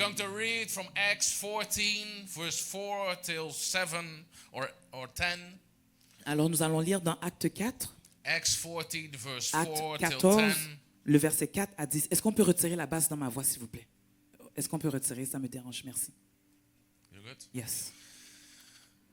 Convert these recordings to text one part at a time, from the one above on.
going to read from Acts 14, verse 4 till 7 or 10. Alors nous allons lire dans Acte 4, Acts 14, verse Acte 4 till 14, 10. le verset 4 à 10. Est-ce qu'on peut retirer la basse dans ma voix, s'il vous plaît? Est-ce qu'on peut retirer? Ça me dérange, merci. You good? Yes.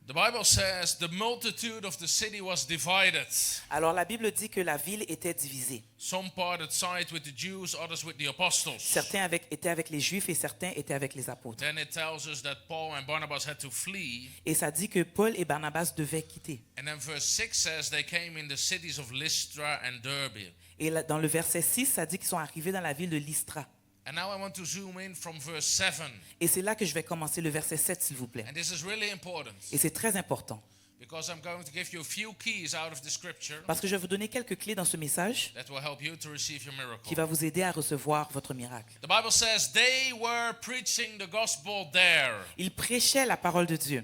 The Bible says the multitude of the city was divided. Alors la Bible dit que la ville était divisée. Some parted side with the Jews, others with the apostles. Certains étaient avec les Juifs et certains étaient avec les apôtres. Then it tells us that Paul and Barnabas had to flee. Et ça dit que Paul et Barnabas devaient quitter. And then verse 6 says they came in the cities of Lystra and Derbe. Et là, dans le verset 6, ça dit qu'ils sont arrivés dans la ville de Lystra. And now I want to zoom in from verse 7. Et c'est là que je vais commencer le verset 7, s'il vous plaît. And this is really important Et c'est très important. because I'm going to give you a few keys out of the scripture Parce que je vais vous donner quelques clés dans ce message that will help you to receive your qui miracle. va vous aider à recevoir votre miracle. The Bible says they were preaching the gospel there. Ils prêchaient la parole de Dieu.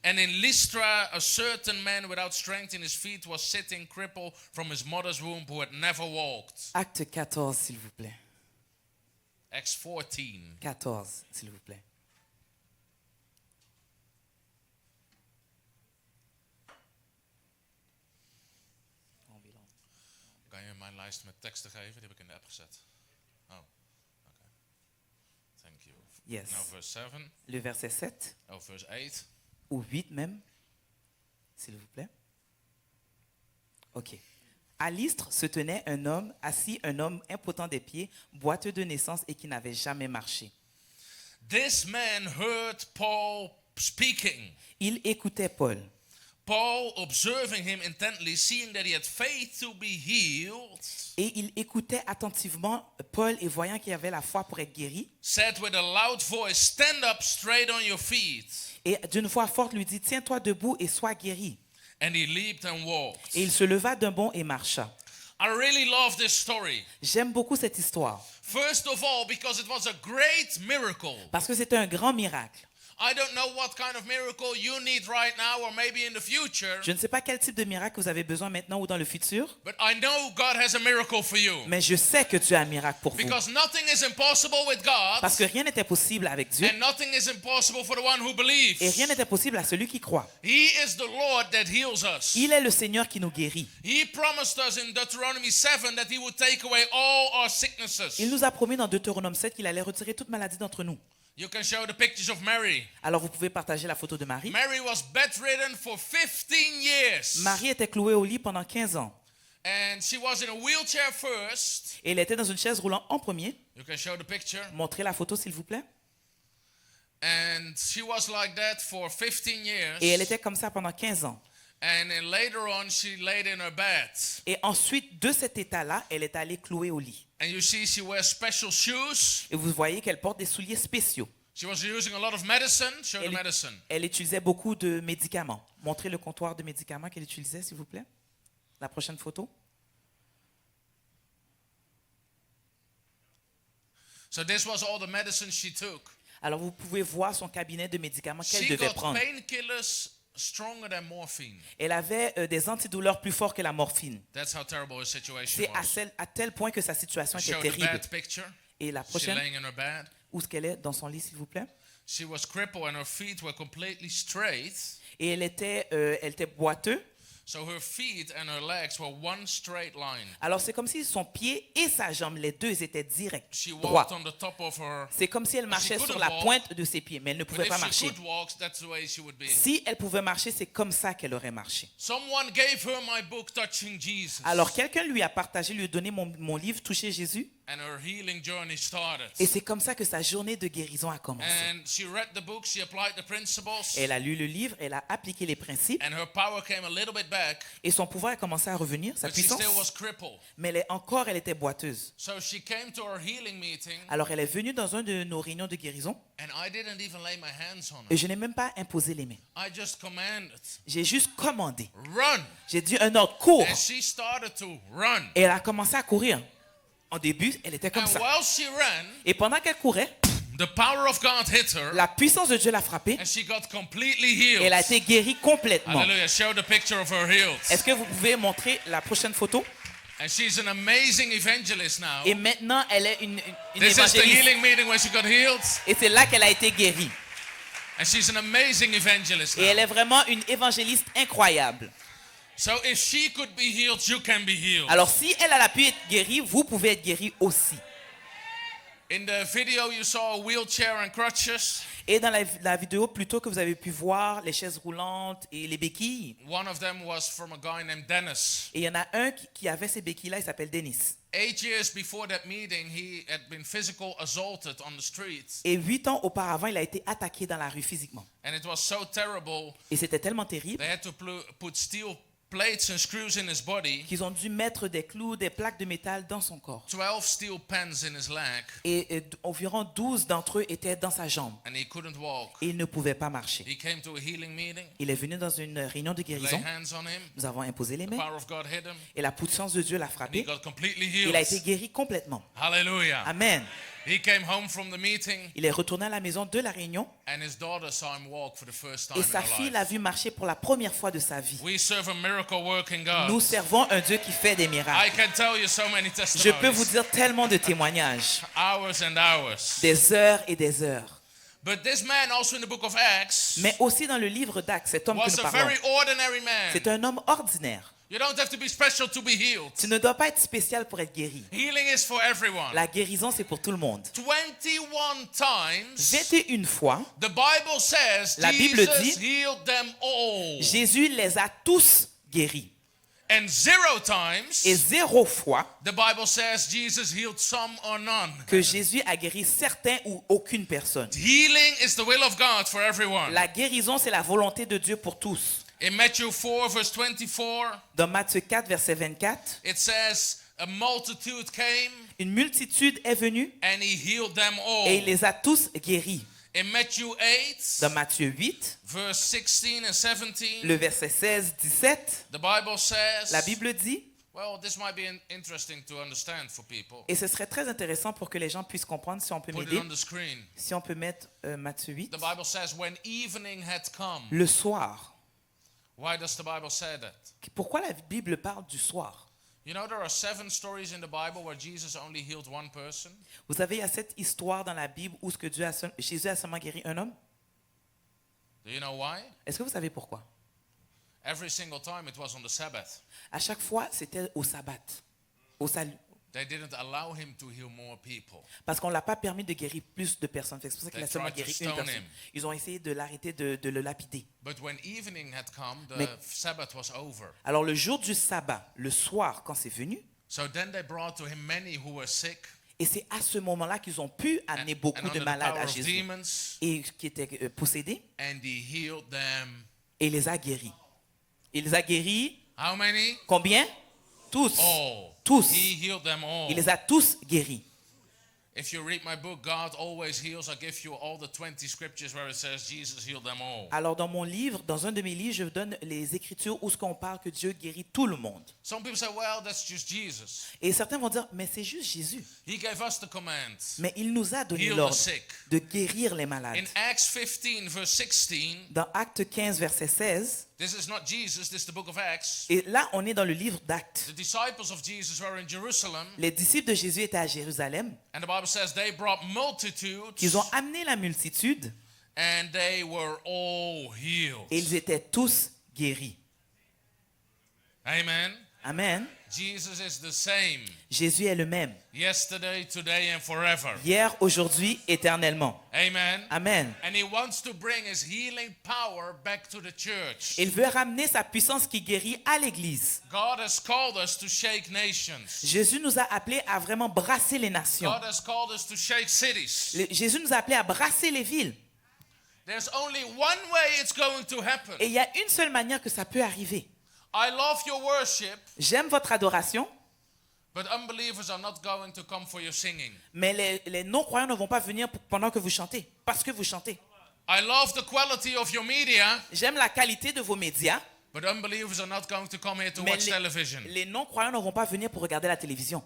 And in Lystra, a certain man without strength in his feet was sitting crippled from his mother's womb who had never walked. Acte 14, s'il vous plaît. Acts 14. 14, s'il vous plaît. Kan je mijn lijst met teksten geven? Die heb ik in de app gezet. Oh, oké. Thank you. Yes. Now verse 7. Le verset 7 Oh, verse 8. ou 8 même, s'il vous plaît. Ok. À Lystre se tenait un homme assis, un homme impotent des pieds, boiteux de naissance et qui n'avait jamais marché. This man heard Paul speaking. Il écoutait Paul. Paul, observing him intently, seeing that he had faith to be healed, Et il écoutait attentivement Paul et voyant qu'il avait la foi pour être guéri. said with a loud voice, "Stand up straight on your feet." Et d'une voix forte lui dit, tiens-toi debout et sois guéri. And he leaped and walked. Et il se leva d'un bond et marcha. I really love this story. J'aime beaucoup cette histoire First of all, because it was a great miracle. parce que c'est un grand miracle. I don't know what kind of miracle you need right now or maybe in the future, Je ne sais pas quel type de miracle vous avez besoin maintenant ou dans le futur, but I know God has a miracle for you. mais je sais que Dieu a un miracle pour vous. Because nothing is impossible with God, Parce que rien n'était possible avec Dieu and nothing is impossible for the one who believes. et rien n'était possible à celui qui croit. He is the Lord that heals us. Il est le Seigneur qui nous guérit. He promised us in Deuteronomy 7 that he would take away all our sicknesses. Il nous a promis dans Deutéronome 7 qu'il allait retirer toute maladie d'entre nous. You can show the pictures of Mary. Alors vous pouvez partager la photo de Marie. Mary was bedridden for 15 years. Marie était clouée au lit pendant 15 ans. And she was in a wheelchair first. Et elle était dans une chaise roulante en premier. You can show the picture. Montrez la photo s'il vous plaît. And she was like that for 15 years. Et elle était comme ça pendant 15 ans. And then later on, she laid in her bed. Et ensuite, de cet état-là, elle est allée clouée au lit. And you see, she wears special shoes. Et vous voyez qu'elle porte des souliers spéciaux. She was using a lot of medicine. Show the medicine. Elle utilisait beaucoup de médicaments. Montrez le comptoir de médicaments qu'elle utilisait, s'il vous plaît. La prochaine photo. So this was all the medicine she took. Alors, vous pouvez voir son cabinet de médicaments qu'elle She devait got prendre. painkillers stronger than morphine. Elle avait des antidouleurs plus forts que la morphine. That's how terrible her situation C'est was. à tel point que sa situation était Show the terrible. bed picture. Et la She's prochaine, laying in her bed. où est-ce qu'elle est dans son lit, s'il vous plaît? She was crippled and her feet were completely straight. Et elle était boiteuse. So her feet and her legs were one straight line. Alors, c'est comme si son pied et sa jambe, les deux étaient directs, She droits. walked on the top of her. C'est comme si elle marchait couldn't sur la walk. pointe de ses pieds, mais elle ne But pouvait pas if she marcher. could walk, that's the way she would be. Si elle pouvait marcher, c'est comme ça qu'elle aurait marché. Someone gave her my book, Touching Jesus. Alors, quelqu'un lui a partagé, lui a donné mon livre, Toucher Jésus. And her healing journey started. Et c'est comme ça que sa journée de guérison a commencé. And she read the book, she applied the principles, Elle a lu le livre, elle a appliqué les principes, and her power came a little bit back, et son pouvoir a commencé à revenir, sa but she puissance. still was crippled. Mais elle était boiteuse. So she came to her healing meeting, Alors, elle est venue dans un de nos réunions de guérison, and I didn't even lay my hands on et her. je n'ai même pas imposé les mains. I just commanded, J'ai juste commandé. run. J'ai dit un ordre, cours. And she started to run. Et elle a commencé à courir. En début, elle était comme And ça. while she ran, Et pendant qu'elle courait, the power of God hit her, la puissance de Dieu l'a frappée. and she got completely healed. Elle a été guérie complètement. Hallelujah. Show the picture of her healed. Est-ce que vous pouvez montrer la prochaine photo? And she's an amazing evangelist now. Et maintenant, elle est une This is the évangéliste. healing meeting where she got healed. Et c'est là qu'elle a été guérie. And she's an amazing evangelist Et elle now. est vraiment une évangéliste incroyable. So if she could be healed, you can be healed. Alors, si elle a pu être guérie, vous pouvez être guéri aussi. In the video, you saw a wheelchair and crutches. Et dans la vidéo, plutôt que vous avez pu voir les chaises roulantes et les béquilles, One of them was from a guy named Dennis. et il y en a un qui avait ces béquilles-là, il s'appelle Denis. 8 years before that meeting, he had been physical assaulted on the streets. Et 8 ans auparavant, il a été attaqué dans la rue physiquement. And it was so terrible, Et c'était tellement terrible they had to put steel plates and screws in his body, qu'ils ont dû mettre des clous, des plaques de métal dans son corps. 12 steel pens in his leg, Et environ 12 d'entre eux étaient dans sa jambe. and he couldn't walk. Et il ne pouvait pas marcher. He came to a healing meeting, Il est venu dans une réunion de lay guérison. hands on him, Nous avons imposé les the mains. power of God hit him, Et la puissance de Dieu l'a and he frappé. got completely Il a été healed. guéri complètement. Hallelujah. Amen. He came home from the meeting, Il est retourné à la maison de la réunion. and his daughter saw him walk for the first time Et in sa her fille life. l'a vu marcher pour la première fois de sa vie. We serve a miracle working God. Nous servons un Dieu qui fait des I miracles. can tell you so many Je peux vous testimonies. dire tellement de témoignages. Hours and hours. Des heures et des heures. But this man, also in the book of Acts, Mais aussi dans le livre d'Actes, cet homme que was nous a parlons, very ordinary man. c'est un homme ordinaire. You don't have to be special to be healed. Tu ne dois pas être spécial pour être guéri. Healing is for everyone. La guérison, c'est pour tout le monde. 21 times, 21 fois, the Bible says La Bible Jesus dit, healed them all. Jésus les a tous guéris. And 0 times, Et 0 fois the Bible says Jesus healed some or none. que Jésus a guéri certains ou aucune personne. Healing is the will of God for everyone. La guérison, c'est la volonté de Dieu pour tous. In Matthew 4, verse 24, Dans Matthieu 4, verset 24, it says, a multitude came une multitude est venue and he healed them all. et il les a tous guéris. In Matthew 8, Dans Matthieu 8, verse 16 and 17, le verset 16, 17, the Bible says, la Bible dit, well, this might be interesting to understand for people. et ce serait très intéressant pour que les gens puissent comprendre, si on peut Put it m'aider, on the screen. si on peut mettre Matthieu 8, The Bible says, when evening had come. le soir. Why does the Bible say that? Pourquoi la Bible parle du soir? You know, there are 7 stories in the Bible where Jesus only healed one person. Vous savez, il y a cette histoire dans la Bible où Jésus a seulement guéri un homme. Do you know why? Est-ce que vous savez pourquoi? Every single time it was on the Sabbath. À chaque fois, c'était au sabbat, au salut. They didn't allow him to heal more people. Parce qu'on ne l'a pas permis de guérir plus de personnes. C'est pour ça qu'il They a seulement tried to guéri une stone personne. him. Ils ont essayé de l'arrêter, de le lapider. But when evening had come, the Mais- Sabbath was over. Alors le jour du sabbat, le soir, quand c'est venu, So then they brought to him many who were sick et c'est à ce moment-là qu'ils ont pu amener beaucoup and de under the malades power à of Jésus demons, et qui étaient possédés, and he healed them. et il les a guéris. Il les a guéris, How many? combien? Tous. All. Tous. He healed them all. Il les a tous guéris. If you read my book, God Always Heals, I give you all the 20 scriptures where it says Jesus healed them all. Alors dans mon livre, dans un de mes livres, je vous donne les écritures où ce qu'on parle que Dieu guérit tout le monde. Some people say, well, that's just Jesus. Et certains vont dire, mais c'est juste Jésus. He gave us the command. Mais il nous a donné Heal the l'ordre sick. de guérir les malades. In Acts 15, verse 16, Dans Acte 15, verset 16, this is not Jesus, this is the book of Acts. et là on est dans le livre d'Actes. The disciples of Jesus were in Jerusalem, Les disciples de Jésus étaient à Jérusalem. and the Bible says they brought multitudes, Ils ont amené la multitude and they were all healed. et ils étaient tous guéris. Amen. Amen. Jesus is the same Jésus est le même. yesterday, today, and forever. Hier, aujourd'hui, éternellement. Amen. Amen. And he wants to bring his healing power back to the church. Il veut ramener sa puissance qui guérit à l'Église. God has called us to shake nations. Jésus nous a appelés à vraiment brasser les nations. God has called us to shake cities. Jésus nous a appelés à brasser les villes. There's only one way it's going to happen. Et il y a une seule manière que ça peut arriver. I love your worship, J'aime votre adoration, but unbelievers are not going to come for your singing. mais les non-croyants ne vont pas venir pendant que vous chantez, parce que vous chantez. I love the quality of your media, J'aime la qualité de vos médias, but unbelievers are not going to come here to mais watch television. les non-croyants ne vont pas venir pour regarder la télévision.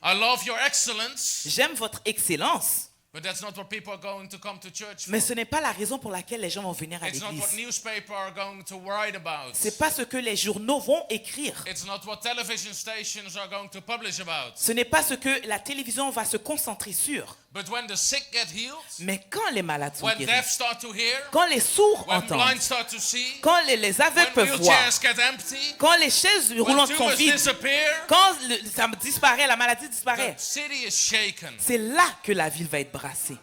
I love your excellence, J'aime votre excellence, But that's not what people are going to come to church for. Mais ce n'est pas la raison pour laquelle les gens vont venir à It's not what l'église. newspapers are going to write about. C'est pas ce que les journaux vont écrire. It's not what television stations are going to publish about. Ce n'est pas ce que la télévision va se concentrer sur. But when the sick get healed, Mais quand les malades sont when guéris, deaf start to hear, quand les sourds when entendent, blind start to see, quand les aveugles when peuvent voir, wheelchairs get empty, quand les chaises when roulantes sont tumors vides, disappear, quand ça disparaît, la maladie disparaît, the city is shaken. c'est là que la ville va être brassée.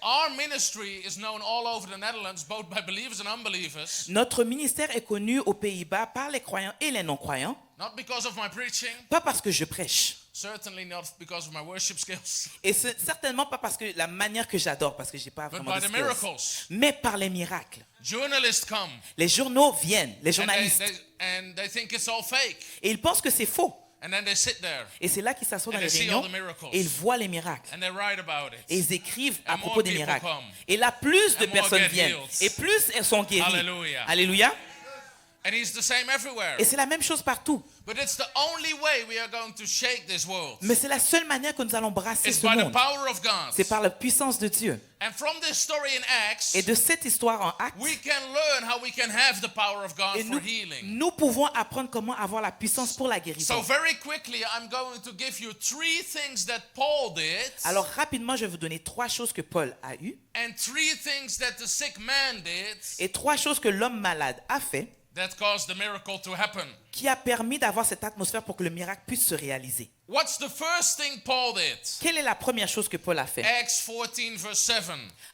Our ministry is known all over the Netherlands, both by believers and unbelievers, Notre ministère est connu aux Pays-Bas par les croyants et les non-croyants, not because of my preaching, pas parce que je prêche, certainly not because of my worship skills, et c'est certainement pas parce que la manière que j'adore, parce que j'ai pas but vraiment by de the skills, miracles. mais par les miracles. Journalists come Les journaux viennent, les and journalistes, and they think it's all fake. et ils pensent que c'est faux. And then they sit there Et c'est là qu'ils s'assoient dans And les they see réunions all the miracles. et ils voient les miracles. and they write about Et it. ils écrivent à And propos more des people miracles. come. Et là, plus de And more personnes get viennent. healed. Et plus elles sont guéries. Hallelujah. Alléluia. And it's the same everywhere. Et c'est la même chose partout. But it's the only way we are going to shake this world. Mais c'est la seule manière que nous allons brasser It's ce by the monde. power of God. C'est par la puissance de Dieu. And from this story in Acts, Et de cette histoire en Actes, we can learn how we can have the power of God et for healing. nous pouvons apprendre comment avoir la puissance pour la guérison. So very quickly, I'm going to give you 3 things that Paul did Alors rapidement, je vais vous donner 3 choses que Paul a eues and 3 things that the sick man did et 3 choses que l'homme malade a fait that caused the miracle to happen. qui a permis d'avoir cette atmosphère pour que le miracle puisse se réaliser. What's the first thing Paul did? Quelle est la première chose que Paul a fait? Acts 14 verse 7.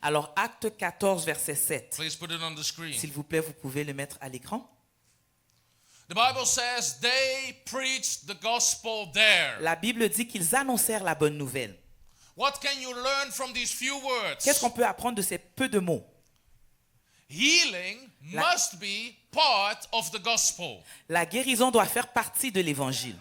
Alors, Acte 14, verset 7. Please put it on the screen. S'il vous plaît, vous pouvez le mettre à l'écran. The Bible says they preached the gospel there. La Bible dit qu'ils annoncèrent la bonne nouvelle. What can you learn from these few words? Qu'est-ce qu'on peut apprendre de ces peu de mots? Healing must be part of the gospel. La guérison doit faire partie de l'évangile.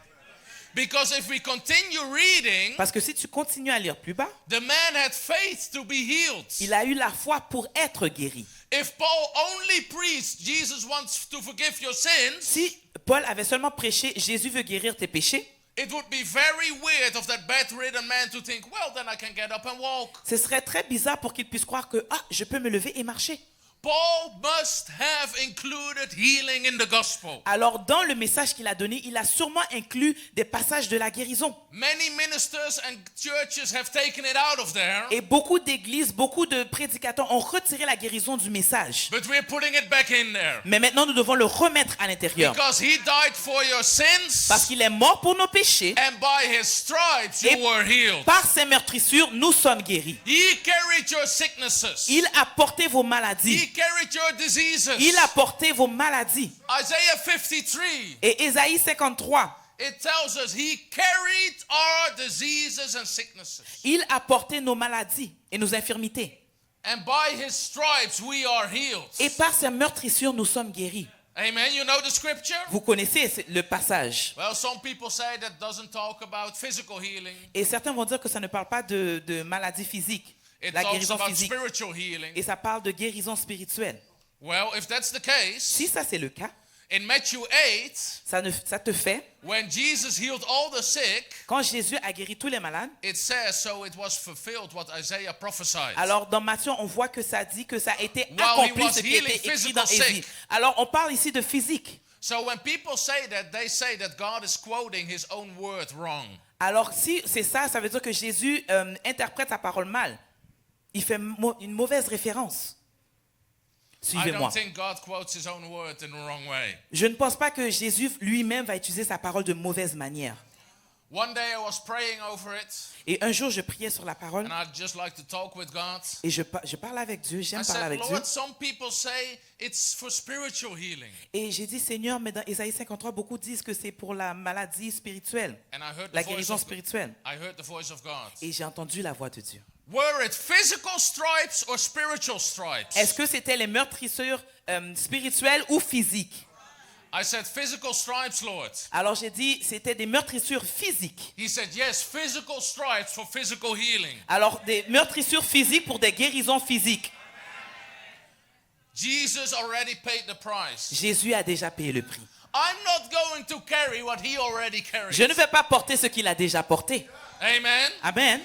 Because if we continue reading, Parce que si tu continues à lire plus bas, the man had faith to be healed. il a eu la foi pour être guéri. If Paul only preached Jesus wants to forgive your sins, Si Paul avait seulement prêché « Jésus veut guérir tes péchés », it would be very weird of that bedridden man to think, well, then I can get up and walk. ce serait très bizarre pour qu'il puisse croire que « Ah, je peux me lever et marcher ». Paul must have included healing in the gospel. Alors, dans le message qu'il a donné, il a sûrement inclus des passages de la guérison. Many ministers and churches have taken it out of there, Et beaucoup d'églises, beaucoup de prédicateurs ont retiré la guérison du message. but we're putting it back in there. Mais maintenant, nous devons le remettre à l'intérieur. Because he died for your sins, Parce qu'il est mort pour nos péchés. and by his stripes Et you were healed. par ses meurtrissures, nous sommes guéris. He carried your sicknesses. Il a porté vos maladies. He carried your diseases. Il a porté vos maladies. Isaiah 53, Et Ésaïe 53, it tells us he carried our diseases and sicknesses. il a porté nos maladies et nos infirmités. And by his stripes we are healed. Et par ses meurtrissures, nous sommes guéris. Amen. You know the scripture? Vous connaissez le passage. Well, some people say that doesn't talk about physical healing. Et certains vont dire que ça ne parle pas de maladie physique, It la talks guérison about physique. spiritual healing. Et ça parle de guérison spirituelle. Well, if that's the case, Si ça c'est le cas, in Matthew 8, ça te fait, when Jesus healed all the sick, quand Jésus a guéri tous les malades, it says, so it was fulfilled what Isaiah prophesied. alors dans Matthieu, on voit que ça dit que ça a été While he accompli was ce qui healing était écrit physical dans Ésaïe. sick. Alors on parle ici de physique. So when people say that, they say that God is quoting his own word wrong. Alors si c'est ça, ça veut dire que Jésus interprète sa parole mal. Il fait une mauvaise référence. I Suivez-moi. don't think God quotes his own word in the wrong way. Je ne pense pas que Jésus lui-même va utiliser sa parole de mauvaise manière. One day I was praying over it, Et un jour, je priais sur la parole and I'd just like to talk with God. et je parle avec Dieu, I j'aime parler said, avec Dieu. Lord, some people say it's for spiritual healing. Et j'ai dit, Seigneur, mais dans Ésaïe 53, beaucoup disent que c'est pour la maladie spirituelle, And I heard la the voice guérison of spirituelle. I heard the voice of God. Et j'ai entendu la voix de Dieu. Were it physical stripes or spiritual stripes? Est-ce que c'était les meurtrissures spirituelles ou physiques? I said, physical stripes, Lord. Alors j'ai dit, c'était des meurtrissures physiques. He said, yes, physical stripes for physical healing. Alors des meurtrissures physiques pour des guérisons physiques. Jesus already paid the price. Jésus a déjà payé le prix. I'm not going to carry what he already carried. Je ne vais pas porter ce qu'il a déjà porté. Amen. Amen.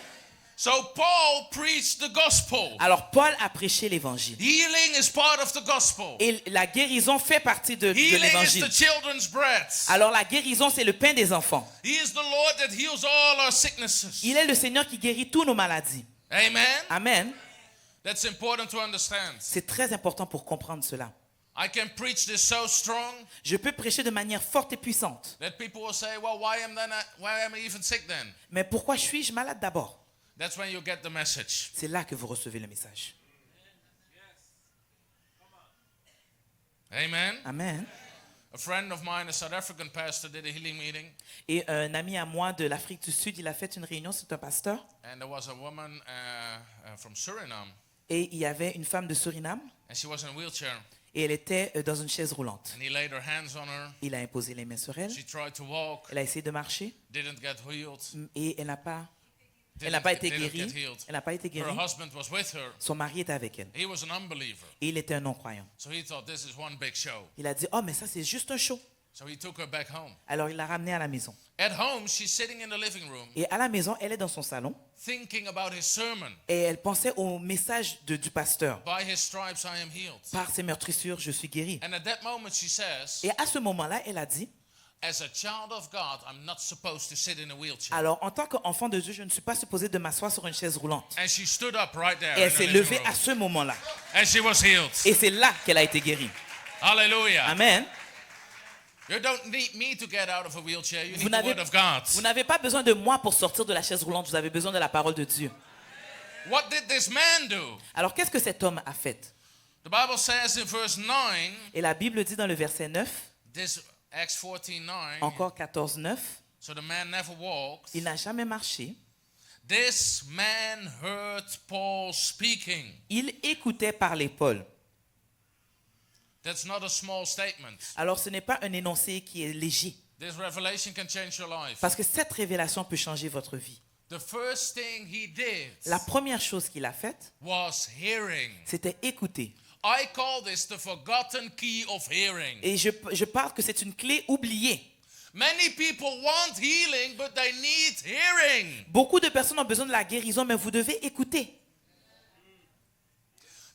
So Paul preached the gospel. Alors Paul a prêché l'évangile. Healing is part of the gospel. Et la guérison fait partie de Healing is l'évangile. the children's bread. Alors la guérison, c'est le pain des enfants. He is the Lord that heals all our sicknesses. Il est le Seigneur qui guérit toutes nos maladies. Amen. Amen. That's important to understand. C'est très important pour comprendre cela. I can preach this so strong Je peux prêcher de manière forte et puissante. that people will say, well, why am I even sick then? Mais pourquoi suis-je malade d'abord? That's when you get the message. C'est là que vous recevez le message. Amen. Amen. A friend of mine, a South African pastor, did a healing meeting, Et un ami à moi de l'Afrique du Sud, il a fait une réunion, c'est un pasteur. and there was a woman from Suriname, Et il y avait une femme de Suriname and she was in a wheelchair, et elle était dans une chaise roulante. and he laid her hands on her. Il a imposé les mains sur elle. She tried to walk, Elle a essayé de marcher didn't get healed. et elle n'a pas Didn't été get guérie. healed. Elle n'a pas été Her guérie. husband was with her. Son mari était avec elle. He was an unbeliever. Et il était un non-croyant. So he thought this is one big show. Il a dit, oh, mais ça, c'est juste un show. So he took her back home. Alors, il l'a ramenée à la maison. At home, she's sitting in the living room Et à la maison, elle est dans son salon thinking about his sermon. et elle pensait au message du pasteur. By his stripes I am healed. Par ses meurtrissures, je suis guéri. And at that moment she says, Et à ce moment-là, elle a dit, as a child of God, I'm not supposed to sit in a wheelchair. alors, en tant qu'enfant de Dieu, je ne suis pas supposé de m'asseoir sur une chaise roulante. And she stood up right there. Et in elle the s'est living levée room. à ce moment-là. And she was healed. Et c'est là qu'elle a été guérie. Hallelujah. Amen. You don't need me to get out of a wheelchair. You Vous need the n'avez word of God. vous n'avez pas besoin de moi pour sortir de la chaise roulante. Vous avez besoin de la parole de Dieu. What did this man do? Alors, qu'est-ce que cet homme a fait? The Bible says in verse 9, Et la Bible dit dans le verset 9, this Acts 14:9. encore 14, 9, So the man never walked. il n'a jamais marché. This man heard Paul speaking. Il écoutait parler Paul. That's not a small statement. Alors, ce n'est pas un énoncé qui est léger. This revelation can change your life. Parce que cette révélation peut changer votre vie. The first thing he did La première chose qu'il a faite, was hearing. c'était écouter. I call this the forgotten key of hearing. Et je parle que c'est une clé oubliée. Many people want healing, but they need hearing. Beaucoup de personnes ont besoin de la guérison, mais vous devez écouter.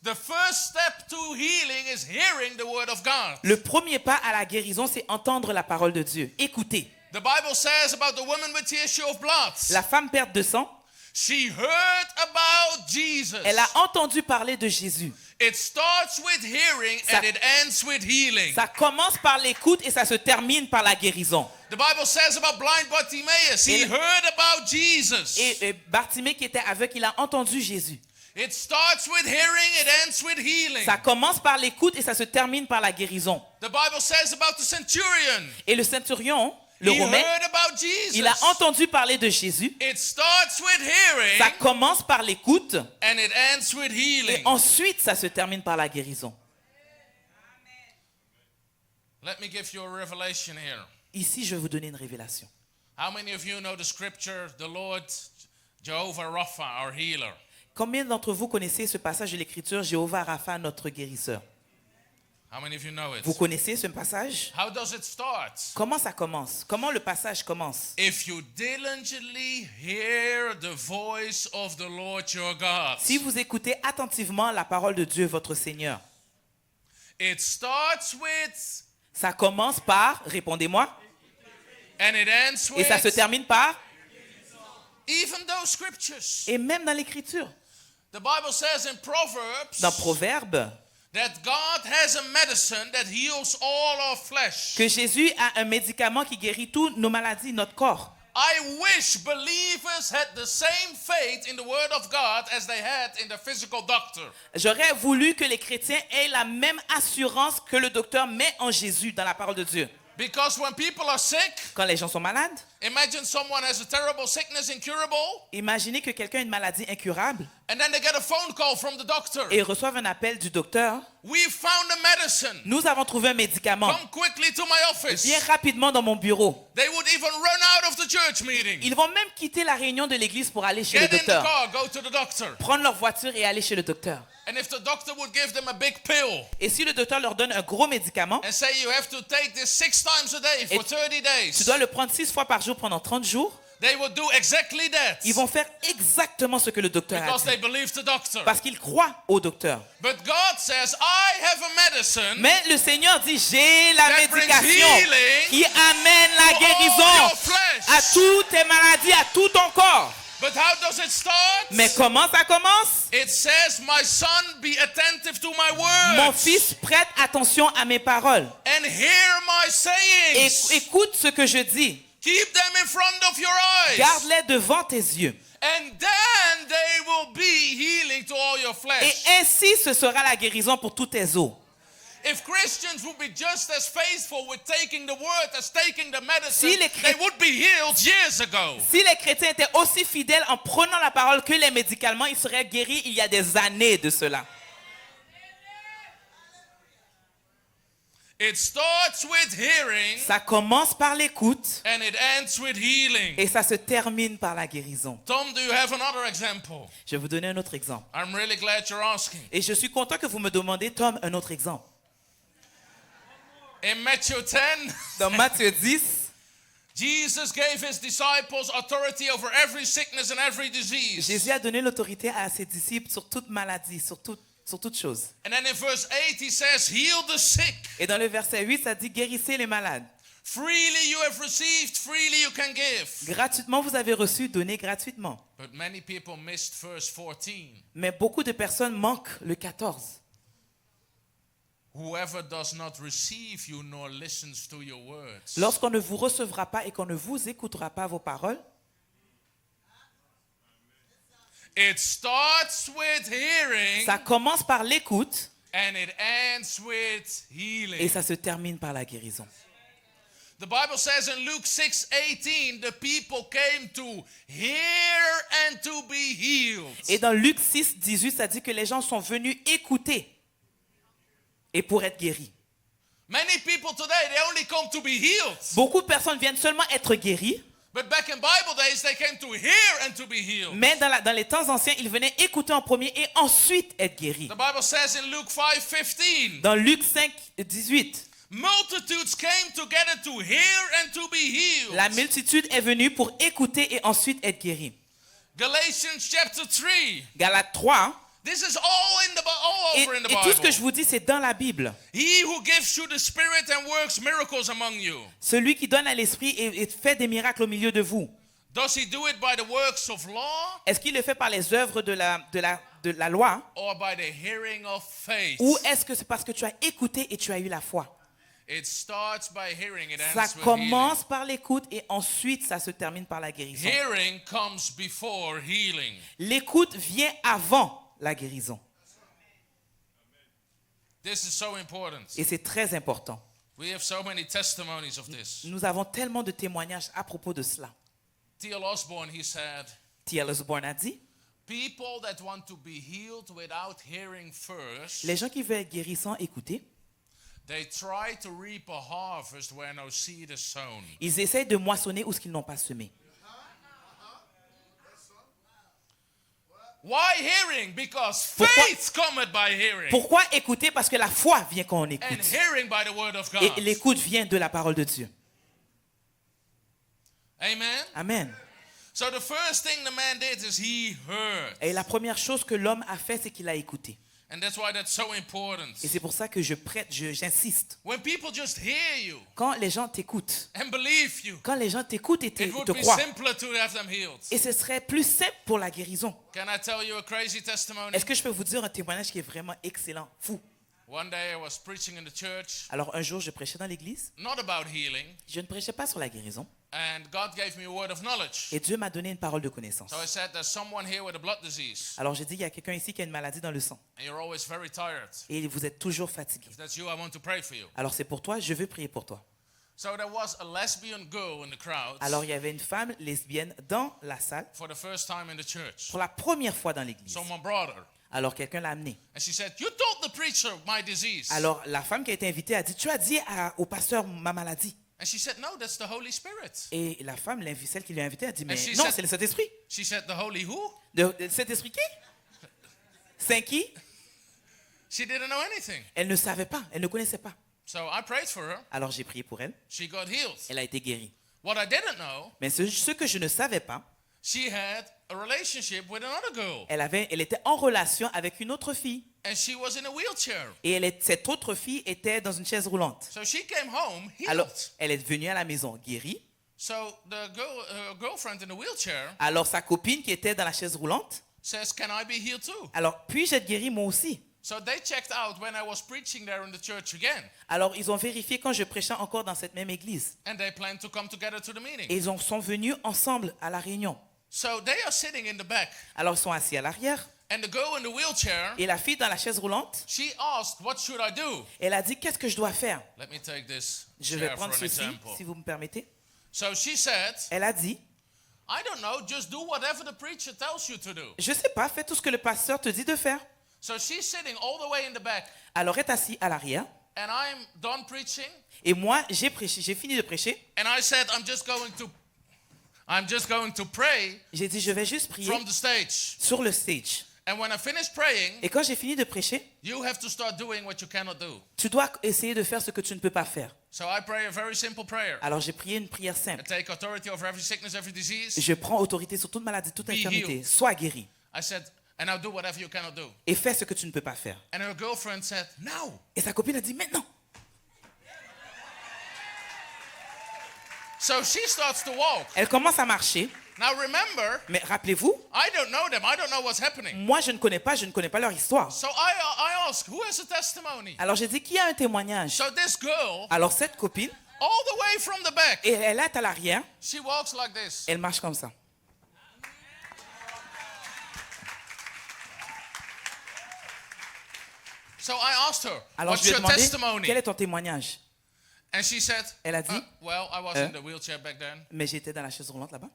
The first step to healing is hearing the word of God. Le premier pas à la guérison, c'est entendre la parole de Dieu. Écouter. The Bible says about the woman with the issue of blood. La femme perte de sang, She heard about Jesus. elle a entendu parler de Jésus. It starts with hearing Ça- and it ends with healing. Ça commence par l'écoute et ça se termine par la guérison. The Bible says about blind Bartimaeus. He Et- heard about Jesus. Et Bartimée qui était aveugle, il a entendu Jésus. It starts with hearing, it ends with healing. Ça commence par l'écoute et ça se termine par la guérison. The Bible says about the centurion. Et le centurion, le He Romain, heard about Jesus. il a entendu parler de Jésus. It starts with Ça hearing commence par l'écoute and it ends with healing. et ensuite ça se termine par la guérison. Let me give you a revelation here. Ici, je vais vous donner une révélation. How many of you know the scripture, the Lord Jehovah Rapha, our healer? Combien d'entre vous connaissez ce passage de l'Écriture, Jéhovah Rapha, notre guérisseur? How many of you know it? Vous connaissez ce passage? How does it start? Comment ça commence? Comment le passage commence? If you diligently hear the voice of the Lord your God. Si vous écoutez attentivement la parole de Dieu, votre Seigneur, It starts with ça commence par, répondez-moi, and it ends et ça se with termine par, even those scriptures. et même dans l'Écriture. The Bible says in Proverbs Dans Proverbe, that God has a medicine that heals all our flesh. que Jésus a un médicament qui guérit toutes nos maladies, notre corps. I wish believers had the same faith in the word of God as they had in the physical doctor. J'aurais voulu que les chrétiens aient la même assurance que le docteur met en Jésus dans la parole de Dieu. Because when people are sick, Quand les gens sont malades, imagine someone has a terrible sickness, incurable, imaginez que quelqu'un a une maladie incurable and then they get a phone call from the doctor. et reçoivent un appel du docteur. We found a medicine. Nous avons trouvé un médicament. Come quickly to my office. Viens rapidement dans mon bureau. They would even run out of the church meeting. Ils vont même quitter la réunion de l'église pour aller chez le Get in the docteur. car, go to the doctor. Prendre leur voiture et aller chez le docteur. And if the doctor would give them a big pill Et si le docteur leur donne un gros médicament, and say you have to take this 6 times a day for 30 tu days, dois le prendre 6 fois par jour pendant 30 jours, They will do exactly that. Ils vont faire exactement ce que le docteur a Because dit. they believe the doctor. Parce qu'ils croient au docteur. But God says, I have a medicine Mais le Seigneur dit, j'ai la that brings médication healing qui amène la to all guérison your flesh. à toutes tes maladies, à tout ton corps. But how does it start? Mais comment ça commence? It says, my son, be attentive to my Mon words fils, prête attention à mes paroles. and hear my sayings. Écoute ce que je dis. Keep them in front of your eyes. Garde-les devant tes yeux. And then they will be healing to all your Et flesh. ainsi, ce sera la guérison pour tous tes os. If Christians would be just as faithful with taking the word as taking the medicine, Si les they would be healed years ago. Si les chrétiens étaient aussi fidèles en prenant la parole que les médicaments, ils seraient guéris il y a des années de cela. It starts with hearing Ça commence par l'écoute and it ends with healing. et ça se termine par la guérison. Tom, do you have another example? Je vais vous donner un autre exemple. I'm really glad you're asking. Et je suis content que vous me demandez, Tom, un autre exemple. In Matthew 10, Dans Matthieu 10, Jesus gave his disciples authority over every sickness and every disease. Jésus a donné l'autorité à ses disciples sur toute maladie, sur toute chose. And then in verse 8 he says, heal the sick. Et dans le verset 8, ça dit, guérissez les malades. Freely you have received, freely you can give. Gratuitement, vous avez reçu, donnez gratuitement. But many people missed verse 14. Mais beaucoup de personnes manquent le 14. Whoever does not receive you nor listens to your words. Lorsqu'on ne vous recevra pas et qu'on ne vous écoutera pas vos paroles, It starts with hearing ça commence par l'écoute and it ends with healing. et ça se termine par la guérison. The Bible says in Luke 6:18, the people came to hear and to be healed. Et dans Luc 6, 18, ça dit que les gens sont venus écouter et pour être guéris. Many people today, they only come to be healed. Beaucoup de personnes viennent seulement être guéries, But back in Bible days, they came to hear and to be healed. mais dans les temps anciens, ils venaient écouter en premier et ensuite être guéris. The Bible says in Luke 5:15, Dans Luc 5, 18, multitudes came together to hear and to be healed. la multitude est venue pour écouter et ensuite être guérie. Galatians chapter 3. Galates 3, This is all et over in the tout ce que Bible. je vous dis, c'est dans la Bible. He who gives you the Spirit and works miracles among you. Celui qui donne à l'esprit et fait des miracles au milieu de vous. Does he do it by the works of law Est-ce qu'il le fait par les œuvres de la loi? or by the hearing of faith? Ou est-ce que c'est parce que tu as écouté et tu as eu la foi? It starts by hearing, it Ça ends with commence par l'écoute et ensuite ça se termine par la guérison. healing. Hearing comes before healing. L'écoute vient avant la guérison. This is so important. Et c'est très important. We have so many testimonies of this. Nous avons tellement de témoignages à propos de cela. T.L. Osborne, he said, T.L. Osborne a dit, people that want to be healed without hearing first, les gens qui veulent être guéris sans écouter, they try to reap a harvest where no seed is sown. ils essayent de moissonner où ce qu'ils n'ont pas semé. Why hearing? Because Pourquoi- faith cometh by hearing. Pourquoi écouter? Parce que la foi vient quand on And écoute. hearing by the word of God. Et l'écoute vient de la parole de Dieu. Amen. Amen. So the first thing the man did is he heard. Et la première chose que l'homme a fait, c'est qu'il a écouté. And that's why that's so important. Et c'est pour ça que j'insiste. When people just hear you Quand les gens t'écoutent, and believe you, quand les gens t'écoutent et it te would be croient, simpler to have them healed. et ce serait plus simple pour la guérison. Can I tell you a crazy testimony? Est-ce que je peux vous dire un témoignage qui est vraiment excellent, fou? One day I was preaching in the church, Alors un jour, je prêchais dans l'église. not about healing, Je ne prêchais pas sur la guérison. and God gave me a word of knowledge. Et Dieu m'a donné une parole de connaissance. So I said, there's someone here with a blood disease, Alors j'ai dit, il y a quelqu'un ici qui a une maladie dans le sang. and you're always very tired. Et vous êtes toujours fatigué. If that's you, I want to pray for you. Alors c'est pour toi, je veux prier pour toi. So there was a lesbian girl in the crowd Alors il y avait une femme lesbienne dans la salle for the first time in the church. pour la première fois dans l'église. Someone brought her, Alors quelqu'un l'a amenée. and she said, you told the preacher my disease. Alors la femme qui a été invitée a dit, tu as dit au pasteur ma maladie. And she said, no, that's the Holy Spirit. Et la femme, celle qui l'a invitée, a dit, mais she non, said- c'est le Saint-Esprit. She said, the Holy who? Le Saint-Esprit qui? Saint qui? She didn't know anything. Elle ne savait pas, elle ne connaissait pas. So I prayed for her. Alors j'ai prié pour elle. She got healed. Elle a été guérie. What I didn't know, Mais ce que je ne savais pas, she had a relationship with another girl. elle était en relation avec une autre fille. And she was in a wheelchair. Et cette autre fille était dans une chaise roulante. So she came home healed. Alors, elle est venue à la maison guérie. So the girlfriend in the wheelchair Alors, sa copine qui était dans la chaise roulante, says, can I be healed too? alors, puis-je être guérie moi aussi? So they checked out when I was preaching there in the church again. Alors, ils ont vérifié quand je prêchais encore dans cette même église. And they planned to come together to the meeting. Et ils sont venus ensemble à la réunion. So they are sitting in the back. Alors, ils sont assis à l'arrière. And the girl in the wheelchair, Et la fille dans la chaise roulante, she asked, what should I do? elle a dit, qu'est-ce que je dois faire? Let me take this Je vais chair for prendre an ceci, example. si vous me permettez. So she said, Elle a dit, I don't know, just do whatever the preacher tells you to do. je ne sais pas, fais tout ce que le pasteur te dit de faire. So she's sitting all the way in the back. Alors, elle est assise à l'arrière. And I'm done preaching. Et moi, j'ai prêché, j'ai fini de prêcher. And I said, I'm just going to pray J'ai dit, je vais juste prier from the stage. sur le stage. And when I finish praying, Et quand j'ai fini de prêcher, you have to start doing what you cannot do. tu dois essayer de faire ce que tu ne peux pas faire. So I pray a very simple prayer. Alors, j'ai prié une prière I simple. take authority over every sickness, every disease. Je prends autorité sur toute maladie, toute Be infirmité. healed. Sois guéri. I said, and I'll do whatever you cannot do. Et fais ce que tu ne peux pas faire. And her girlfriend said, no. Et sa copine a dit, mais non. So she starts to walk. Elle commence à marcher. Now remember, Mais rappelez-vous, I don't know them. I don't know what's happening. moi, je ne connais pas leur histoire. So I ask, who has a testimony? Alors, j'ai dit, qui a un témoignage? So this girl, Alors, cette copine, all the way from the back, et elle est à l'arrière, she walks like this. elle marche comme ça. So I asked her, Alors, what's je lui ai your demandé, testimony? quel est ton témoignage? And she said, Elle a dit, well, I was in the wheelchair back then. Mais j'étais dans la chaise roulante là-bas.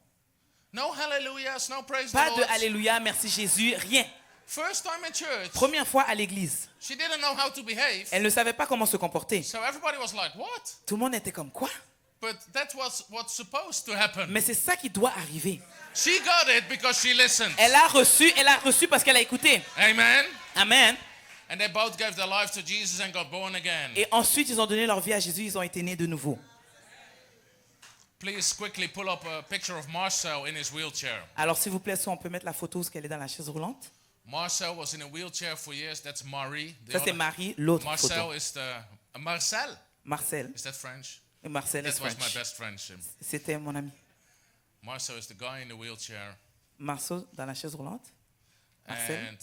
No hallelujahs, no praise the Pas de Lord. alléluia, merci Jésus, rien. First time in church, Première fois à l'église. she didn't know how to behave. Elle ne savait pas comment se comporter. So everybody was like, what? Tout le monde était comme quoi? But that was what's supposed to happen. Mais c'est ça qui doit arriver. She got it because she listened. Elle a reçu parce qu'elle a écouté. Amen. Amen. And they both gave their life to Jesus and got born again. Et ensuite, ils ont donné leur vie à Jésus, ils ont été nés de nouveau. Please quickly pull up a picture of Marcel in his wheelchair. Alors, s'il vous plaît, si on peut mettre la photo où elle est dans la chaise roulante. Marcel was in a wheelchair for years. That's Marie. The Ça, c'est other- Marie, l'autre Marcel photo. is the Marcel. Marcel. Is that French? Et Marcel est That was my French. best French. C'était mon ami. Marcel is the guy in the wheelchair. Marceau dans la chaise roulante. Marcel. And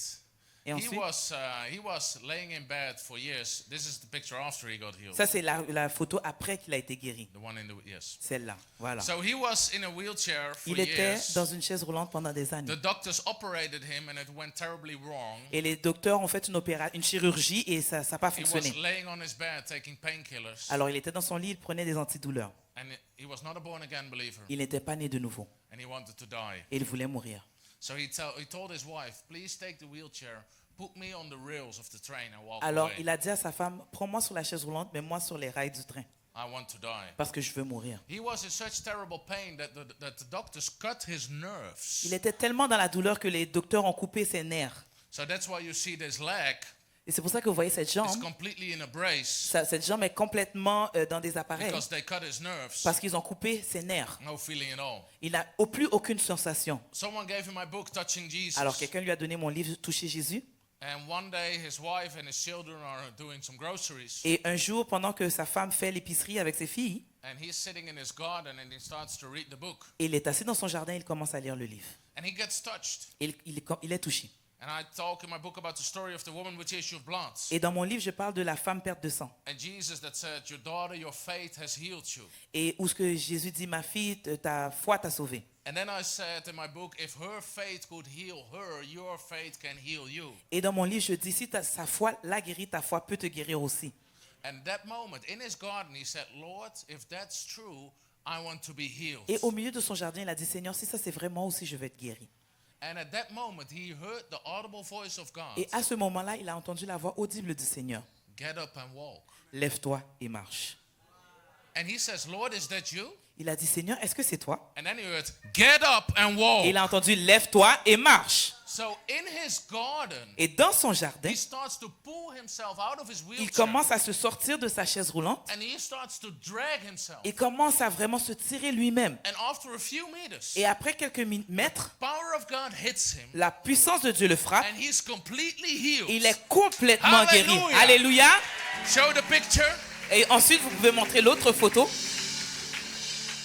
Et he ensuite, was laying in bed for years. This is the picture after he got healed. ça, c'est la photo après qu'il a été guéri. The one in the yes. Celle-là, voilà. So he was in a wheelchair for Il était years. dans une chaise roulante pendant des années. The doctors operated him and it went terribly wrong. Et les docteurs ont fait une chirurgie et ça n'a pas He was fonctionné. laying on his bed taking painkillers. Alors, il était dans son lit, il prenait des antidouleurs. And he was not a born again believer. Il n'était pas né de nouveau. And he wanted to die. Et il voulait mourir. So he told his wife, please take the wheelchair, put me on the rails of the train and walk Alors, away. il a dit à sa femme, prends-moi sur la chaise roulante, mais moi sur les rails du train, I want to die. parce que je veux mourir. He was in such terrible pain that the doctors cut his nerves. Il était tellement dans la douleur que les docteurs ont coupé ses nerfs. So that's why you see this leg Et c'est pour ça que vous voyez cette is jambe. completely in a brace Cette jambe est complètement dans des appareils because they cut his nerves. parce qu'ils ont coupé ses nerfs. No feeling at all. Il n'a plus aucune sensation. Someone gave him my book, Touching Jesus. Alors quelqu'un lui a donné mon livre Toucher Jésus. And one day his wife and his children are doing some groceries. Et un jour, pendant que sa femme fait l'épicerie avec ses filles, And he's sitting in his garden and he starts to read the book. il est assis dans son jardin, il commence à lire le livre. And he gets touched. Et il est touché. And I talk in my book about the story of the woman with the issue of blood. Et dans mon livre, je parle de la femme perte de sang. And Jesus that said, your daughter, your faith has healed you. Et où ce que Jésus dit, ma fille, ta foi t'a sauvée. And then I said in my book, if her faith could heal her, your faith can heal you. Et dans mon livre, je dis, si sa foi l'a guéri, ta foi peut te guérir aussi. And that moment in his garden, he said, Lord, if that's true, I want to be healed. Et au milieu de son jardin, il a dit, Seigneur, si ça c'est vrai, moi aussi je vais être guéri. And at that moment, he heard the audible voice of God. Et à ce moment-là, il a entendu la voix audible du Seigneur. Get up and walk. Lève-toi et marche. And he says, Lord, is that you? Il a dit, Seigneur, est-ce que c'est toi? And then he heard, get up and walk. Et il a entendu, lève-toi et marche. So in his garden, Et dans son jardin, he starts to pull himself out of his il wheelchair commence à se sortir de sa chaise roulante. and he starts to drag himself. Il commence à vraiment se tirer lui-même. And after a few meters, Et après quelques mètres, power of God hits him la puissance de Dieu le frappe. and he's completely healed. Il est complètement guéri. Alléluia. Alléluia. Show the picture. Et ensuite, vous pouvez montrer l'autre photo.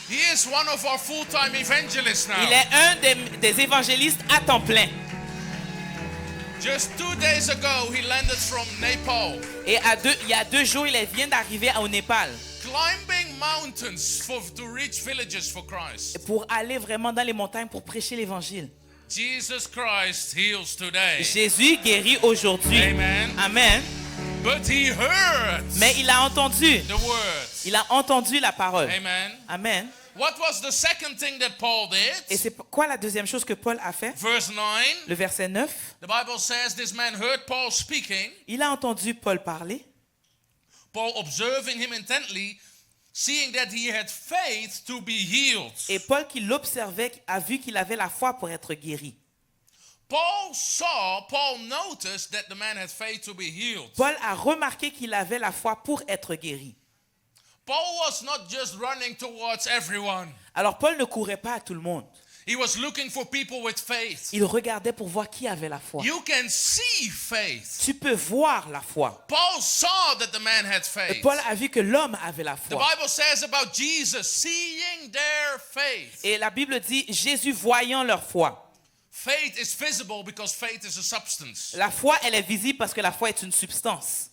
He is one of our full-time evangelists now. Il est un des évangélistes à temps plein. Just 2 days ago, he landed from Nepal, Et il y a 2 jours, il vient d'arriver au Népal climbing mountains to reach villages for Christ. pour aller vraiment dans les montagnes pour prêcher l'évangile. Jesus Christ heals today. Jésus guérit aujourd'hui. Amen. Amen. But he heard Mais il a entendu. the words. Il a entendu la parole. Amen. Amen. What was the second thing that Paul Et did? c'est quoi la deuxième chose que Paul a fait? Verse 9. Le verset 9. The Bible says this man heard Paul speaking. Il a entendu Paul parler. Paul observing him intently, seeing that he had faith to be healed. Et Paul qui l'observait a vu qu'il avait la foi pour être guéri. Paul noticed that the man had faith to be healed. Paul a remarqué qu'il avait la foi pour être guéri. Paul was not just running towards everyone. Alors Paul ne courait pas à tout le monde. He was looking for people with faith. Il regardait pour voir qui avait la foi. You can see faith. Tu peux voir la foi. Paul saw that the man had Et faith. Paul a vu que l'homme avait la The foi. Bible says about Jesus seeing their faith. Et la Bible dit Jésus voyant leur foi. Faith is visible because faith is a substance. La foi, elle est visible parce que la foi est une substance.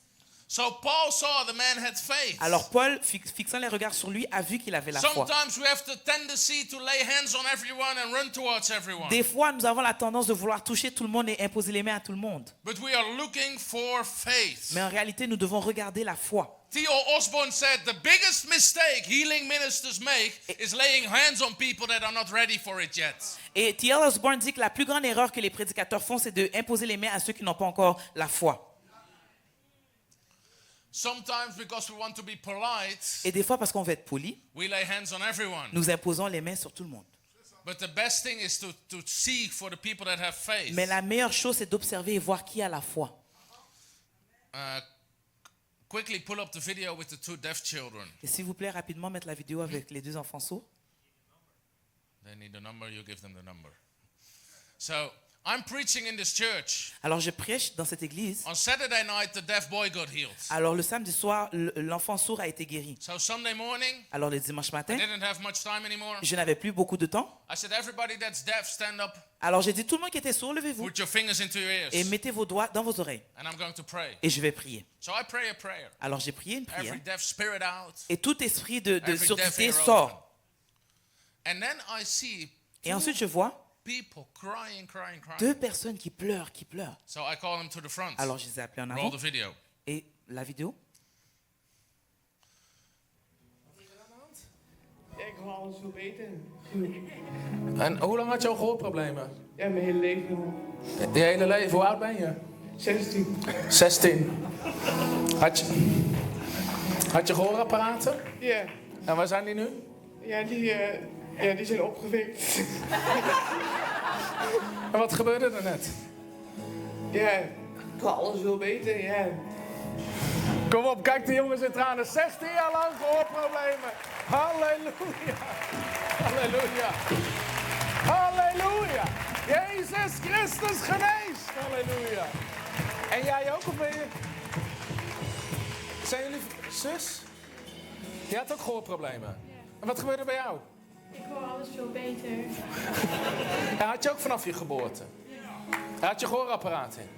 So Paul saw the man had faith. Alors Paul, fixant les regards sur lui, a vu qu'il avait la foi. Sometimes we have the tendency to lay hands on everyone and run towards everyone. Des fois, nous avons la tendance de vouloir toucher tout le monde et imposer les mains à tout le monde. But we are looking for faith. Mais en réalité, nous devons regarder la foi. Theo Osborne said the biggest mistake healing ministers make is laying hands on people that are not ready for it yet. Et T.L. Osborne dit que la plus grande erreur que les prédicateurs font, c'est d'imposer les mains à ceux qui n'ont pas encore la foi. Sometimes because we want to be polite, Et des fois, parce qu'on veut être poli, we lay hands on everyone. nous imposons les mains sur tout le monde. But the best thing is to seek for the people that have faith. Mais la meilleure chose, c'est d'observer et voir qui a la foi. Quickly pull up the video with the 2 deaf children. Et s'il vous plaît, rapidement, mettre la vidéo avec les 2 enfants sourds. They need the number, you give them the number. So, I'm preaching in this church. Alors, je prêche dans cette église. On Saturday night, the deaf boy got healed. Alors, le samedi soir, l'enfant sourd a été guéri. So Sunday morning, Alors, le dimanche I matin, didn't have much time anymore. je n'avais plus beaucoup de temps. I said, everybody that's deaf, stand up, Alors, j'ai dit, tout le monde qui était sourd, levez-vous put your fingers into your ears, et mettez vos doigts dans vos oreilles. and I'm going to pray. Et je vais prier. So I pray a prayer. Alors, j'ai prié une prière. Every deaf spirit out, Et tout esprit de every deaf surdité ear open. sort. And then I see Et ensuite, je vois people crying. 2 personnes qui pleurent. So I call them to the front. Alors, je les ai appelés en Roll avant. the video. Et la vidéo. Ja, ik wil alles veel beter. En hoe lang had je al gehoorproblemen? Ja, mijn hele leven al. Je hele leven, hoe oud ben je? 16. 16. Had je gehoorapparaten? Ja, En waar zijn die nu? die zijn opgefikt. En wat gebeurde er net? Ja, ik wil alles veel beter, ja. Kom op, kijk die jongens in tranen. 16 jaar lang gehoorproblemen. Halleluja. Halleluja. Halleluja. Jezus Christus geneest. Halleluja. En jij ook, of ben je? Zijn jullie zus? Je had ook gehoorproblemen. En wat gebeurde bij jou? Ik hoor alles veel beter. En had je ook vanaf je geboorte? En had je gehoorapparaat in?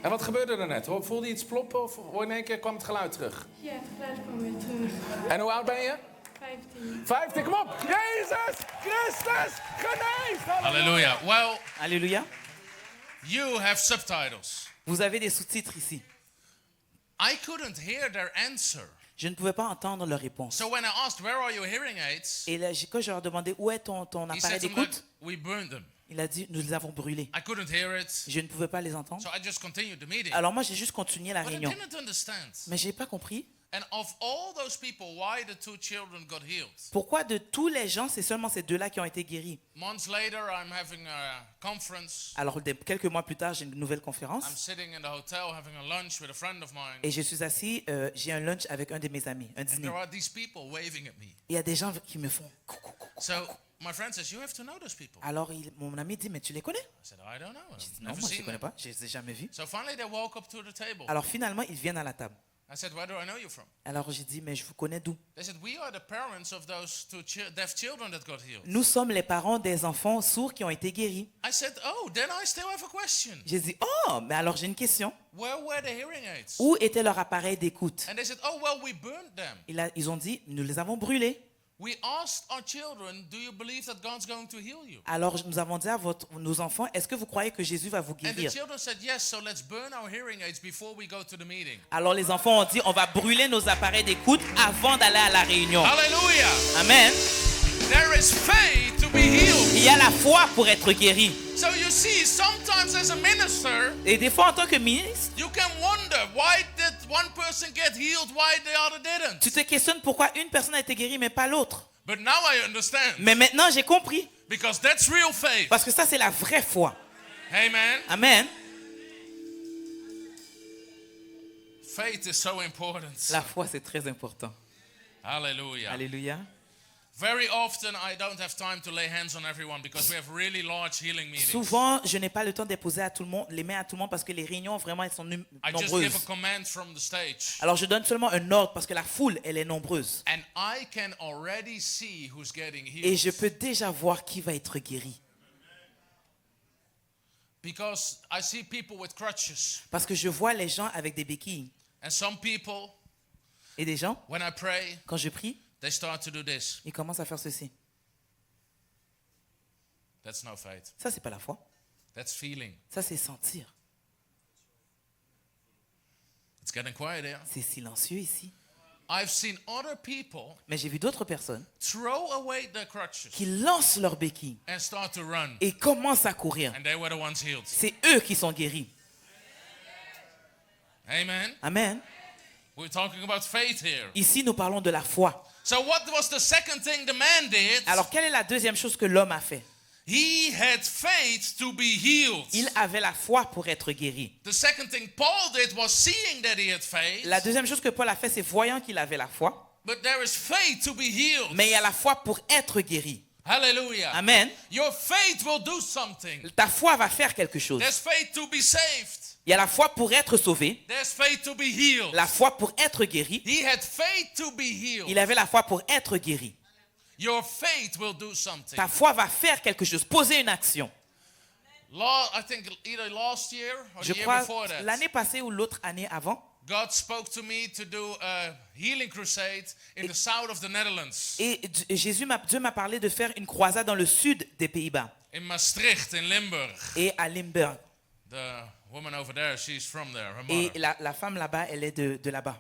En wat gebeurde er net? Voelde je iets ploppen of in één keer kwam het geluid terug? Ja, het geluid kwam weer terug. En hoe oud ben je? 15. 15, kom op! Jezus Christus geneest! Hallelujah. Well, Alléluia. you have subtitles. Vous avez des sous-titres ici. I couldn't hear their answer. Je ne pouvais pas entendre leur réponse. So when I asked, where are your hearing aids? Et là, quand je leur demandais où est ton He appareil said to me, d'écoute, we burned them. il a dit nous les avons brûlés. I couldn't hear it. Je ne pouvais pas les entendre. So I just continued the meeting. Alors moi j'ai juste continué la But I réunion. didn't understand. Mais j'ai pas compris. And of all those people, why the two children got healed? Pourquoi de tous les gens, c'est seulement ces deux-là qui ont été guéris? Months later, I'm having a conference. Alors, quelques mois plus tard, j'ai une nouvelle conférence. I'm sitting in the hotel having a lunch with a friend of mine. Et je suis assis, j'ai un lunch avec un de mes amis, un And dîner. there are these people waving at me. Et il y a des gens qui me font coucou, coucou. So my friend says, you have to know those people. Alors, mon ami dit, mais tu les connais? I said, I don't know. Je dis, I've non, never moi, je ne les seen connais them. pas. Je ne les ai jamais vus. So finally they walk up to the table. Alors, finalement, ils viennent à la table. I said, where do I know you from? Alors, j'ai dit, mais je vous connais d'où? They said, we are the parents of those two deaf children that got healed. Nous sommes les parents des enfants sourds qui ont été guéris. I said, oh, then I still have a question. J'ai dit, oh, mais alors j'ai une question. Where were the hearing aids? Où était leur appareil d'écoute? And they said, oh, well, we burned them. Ils ont dit, nous les avons brûlés. We asked our children, do you believe that God's going to heal you? Alors, nous avons dit à nos enfants, est-ce que vous croyez que Jésus va vous And the guérir? children said, yes, so let's burn our hearing aids before we go to the meeting. Alors, les enfants ont dit, on va brûler nos appareils d'écoute avant d'aller à la réunion. Hallelujah. Amen. There is faith to be healed. Il y a la foi pour être guéri. So you see, sometimes as a minister, Et des fois, en tant que ministre, you can wonder, why did one person get healed, why the other didn't? tu te questionnes pourquoi une personne a été guérie, mais pas l'autre. But now I understand. Mais maintenant, j'ai compris. Because that's real faith. Parce que ça, c'est la vraie foi. Amen. Amen. Faith is so important. La foi, c'est très important. Hallelujah. Alléluia. Very often I don't have time to lay hands on everyone because we have really large healing meetings. Souvent, je n'ai pas le temps de déposer à tout le monde, les mains à tout le monde parce que les réunions, vraiment, elles sont I just nombreuses. give a command from the stage. Alors, je donne seulement un ordre parce que la foule, elle est nombreuse. And I can already see who's getting Et healed. je peux déjà voir qui va être guéri. Because I see people with crutches. Parce que je vois les gens avec des béquilles. And some people, Et des gens, when I pray, quand je prie, they start to do this. ils commencent à faire ceci. That's no faith. Ça, c'est pas la foi. That's feeling. Ça, c'est sentir. It's getting quiet here. C'est silencieux ici. I've seen other people Mais j'ai vu d'autres personnes throw away their crutches qui lancent leurs béquilles and start to run. et commencent à courir. And they were the ones healed. C'est eux qui sont guéris. Amen. Amen. We're talking about faith here. Ici, nous parlons de la foi. So what was the second thing the man did? Alors, quelle est la deuxième chose que l'homme a fait? He had faith to be healed. Il avait la foi pour être guéri. The second thing Paul did was seeing that he had faith. La deuxième chose que Paul a fait, c'est voyant qu'il avait la foi. But there is faith to be healed. Mais il y a la foi pour être guéri. Hallelujah. Amen. Your faith will do something. Ta foi va faire quelque chose. There's faith to be saved. Il y a la foi pour être sauvé, There's faith to be healed. la foi pour être guéri. He had faith to be healed. Il avait la foi pour être guéri. Your faith will do something. Ta foi va faire quelque chose, poser une action. I think either last year or Je the year crois before that, l'année passée ou l'autre année avant, God spoke to me to do a healing crusade in the south of the Netherlands, et Dieu m'a parlé de faire une croisade dans le sud des Pays-Bas in Maastricht, in Limburg. et à Limburg. The woman over there, she's from there, her Et mother. la femme là-bas, elle est de là-bas.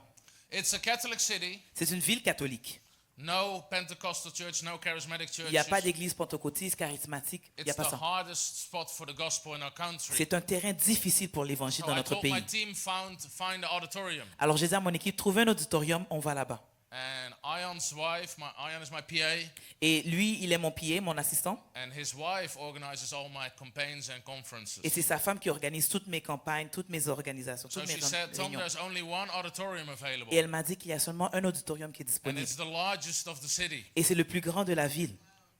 It's a Catholic city. C'est une ville catholique. No Pentecostal church, no charismatic church. Il n'y a pas d'église pentecôtiste, charismatique. Il n'y a It's pas the ça. hardest spot for the gospel in our country. C'est un terrain difficile pour l'évangile So dans I notre told my pays. team find the auditorium. Alors j'ai dit à mon équipe, trouvez un auditorium, on va là-bas. And Ion's wife, Ion is my PA, Et lui, il est mon PA, mon assistant. and his wife organizes all my campaigns and conferences. Et c'est sa femme qui organise toutes mes campagnes, toutes mes organisations, So toutes mes she said, Tom, réunions. there's only one auditorium available. Et elle m'a dit qu'il y a seulement un auditorium qui est And disponible. it's the largest of the city. Et c'est le plus grand de la ville.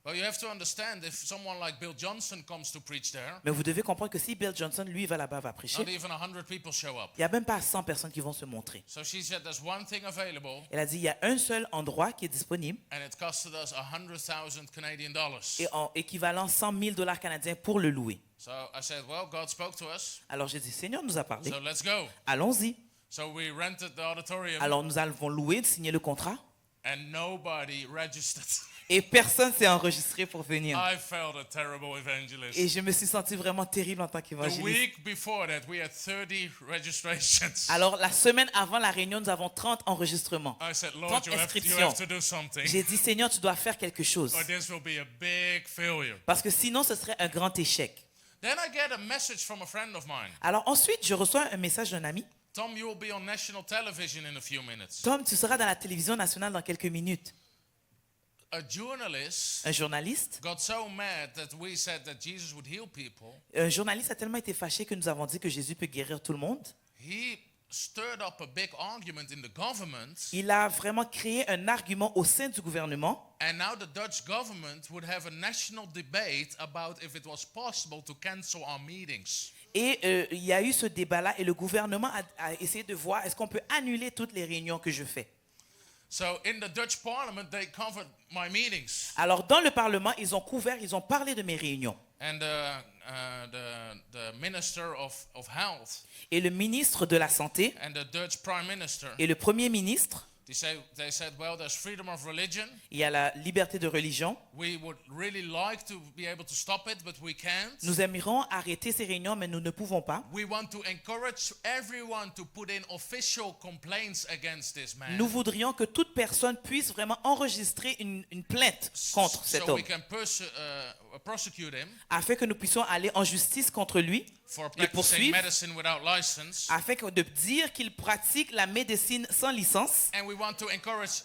But you have to understand, if someone like Bill Johnson comes to preach there, Mais vous devez comprendre que si Bill Johnson, lui, va là-bas, va prêcher, not even 100 people show up. il n'y a même pas 100 personnes qui vont se montrer. So she said, there's one thing available, Elle a dit, il y a un seul endroit qui est disponible and it costed us $100,000 Canadian dollars. et en équivalent 100 000 $ canadiens pour le louer. So I said, well, God spoke to us, Alors j'ai dit, Seigneur nous a parlé, so let's go. allons-y. So we rented the auditorium, Alors nous avons loué, signé le contrat and nobody registered. et personne s'est enregistré pour venir. I felt a terrible evangelist. Et je me suis senti vraiment terrible en tant The qu'évangéliste. week before that, we had 30 registrations. Alors la semaine avant la réunion, nous avons 30 enregistrements. I said, Lord, 30 you have inscriptions. to do something, J'ai dit, Seigneur, tu dois faire quelque chose. or this will be a big failure. Parce que sinon, ce serait un grand échec. Then I get a message from a friend of mine. Alors ensuite, je reçois un message d'un ami. Tom, you will be on national television in a few minutes. Tom, tu seras dans la télévision nationale dans quelques minutes. A journalist Un journaliste got so mad that we said that Jesus would heal people. Un journaliste a tellement été fâché que nous avons dit que Jésus peut guérir tout le monde. He stirred up a big argument in the government, Il a vraiment créé un argument au sein du gouvernement. and now the Dutch government would have a national debate about if it was possible to cancel our meetings. Et il y a eu ce débat-là et le gouvernement a essayé de voir est-ce qu'on peut annuler toutes les réunions que je fais. So in the Dutch parliament, they covered my meetings. Alors dans le Parlement, ils ont parlé de mes réunions. And the minister of health Et le ministre de la Santé and the Dutch prime minister, et le Premier ministre, they said, well, there's freedom of religion. il y a la liberté de religion. We would really like to be able to stop it, but we can't. Nous aimerions arrêter ces réunions, mais nous ne pouvons pas. We want to encourage everyone to put in official complaints against this man. Nous voudrions que toute personne puisse vraiment enregistrer une plainte contre cet So homme, we can prosecute him afin que nous puissions aller en justice contre lui, for le practicing poursuivre, medicine without license. afin de dire qu'il pratique la médecine sans licence. And we want to encourage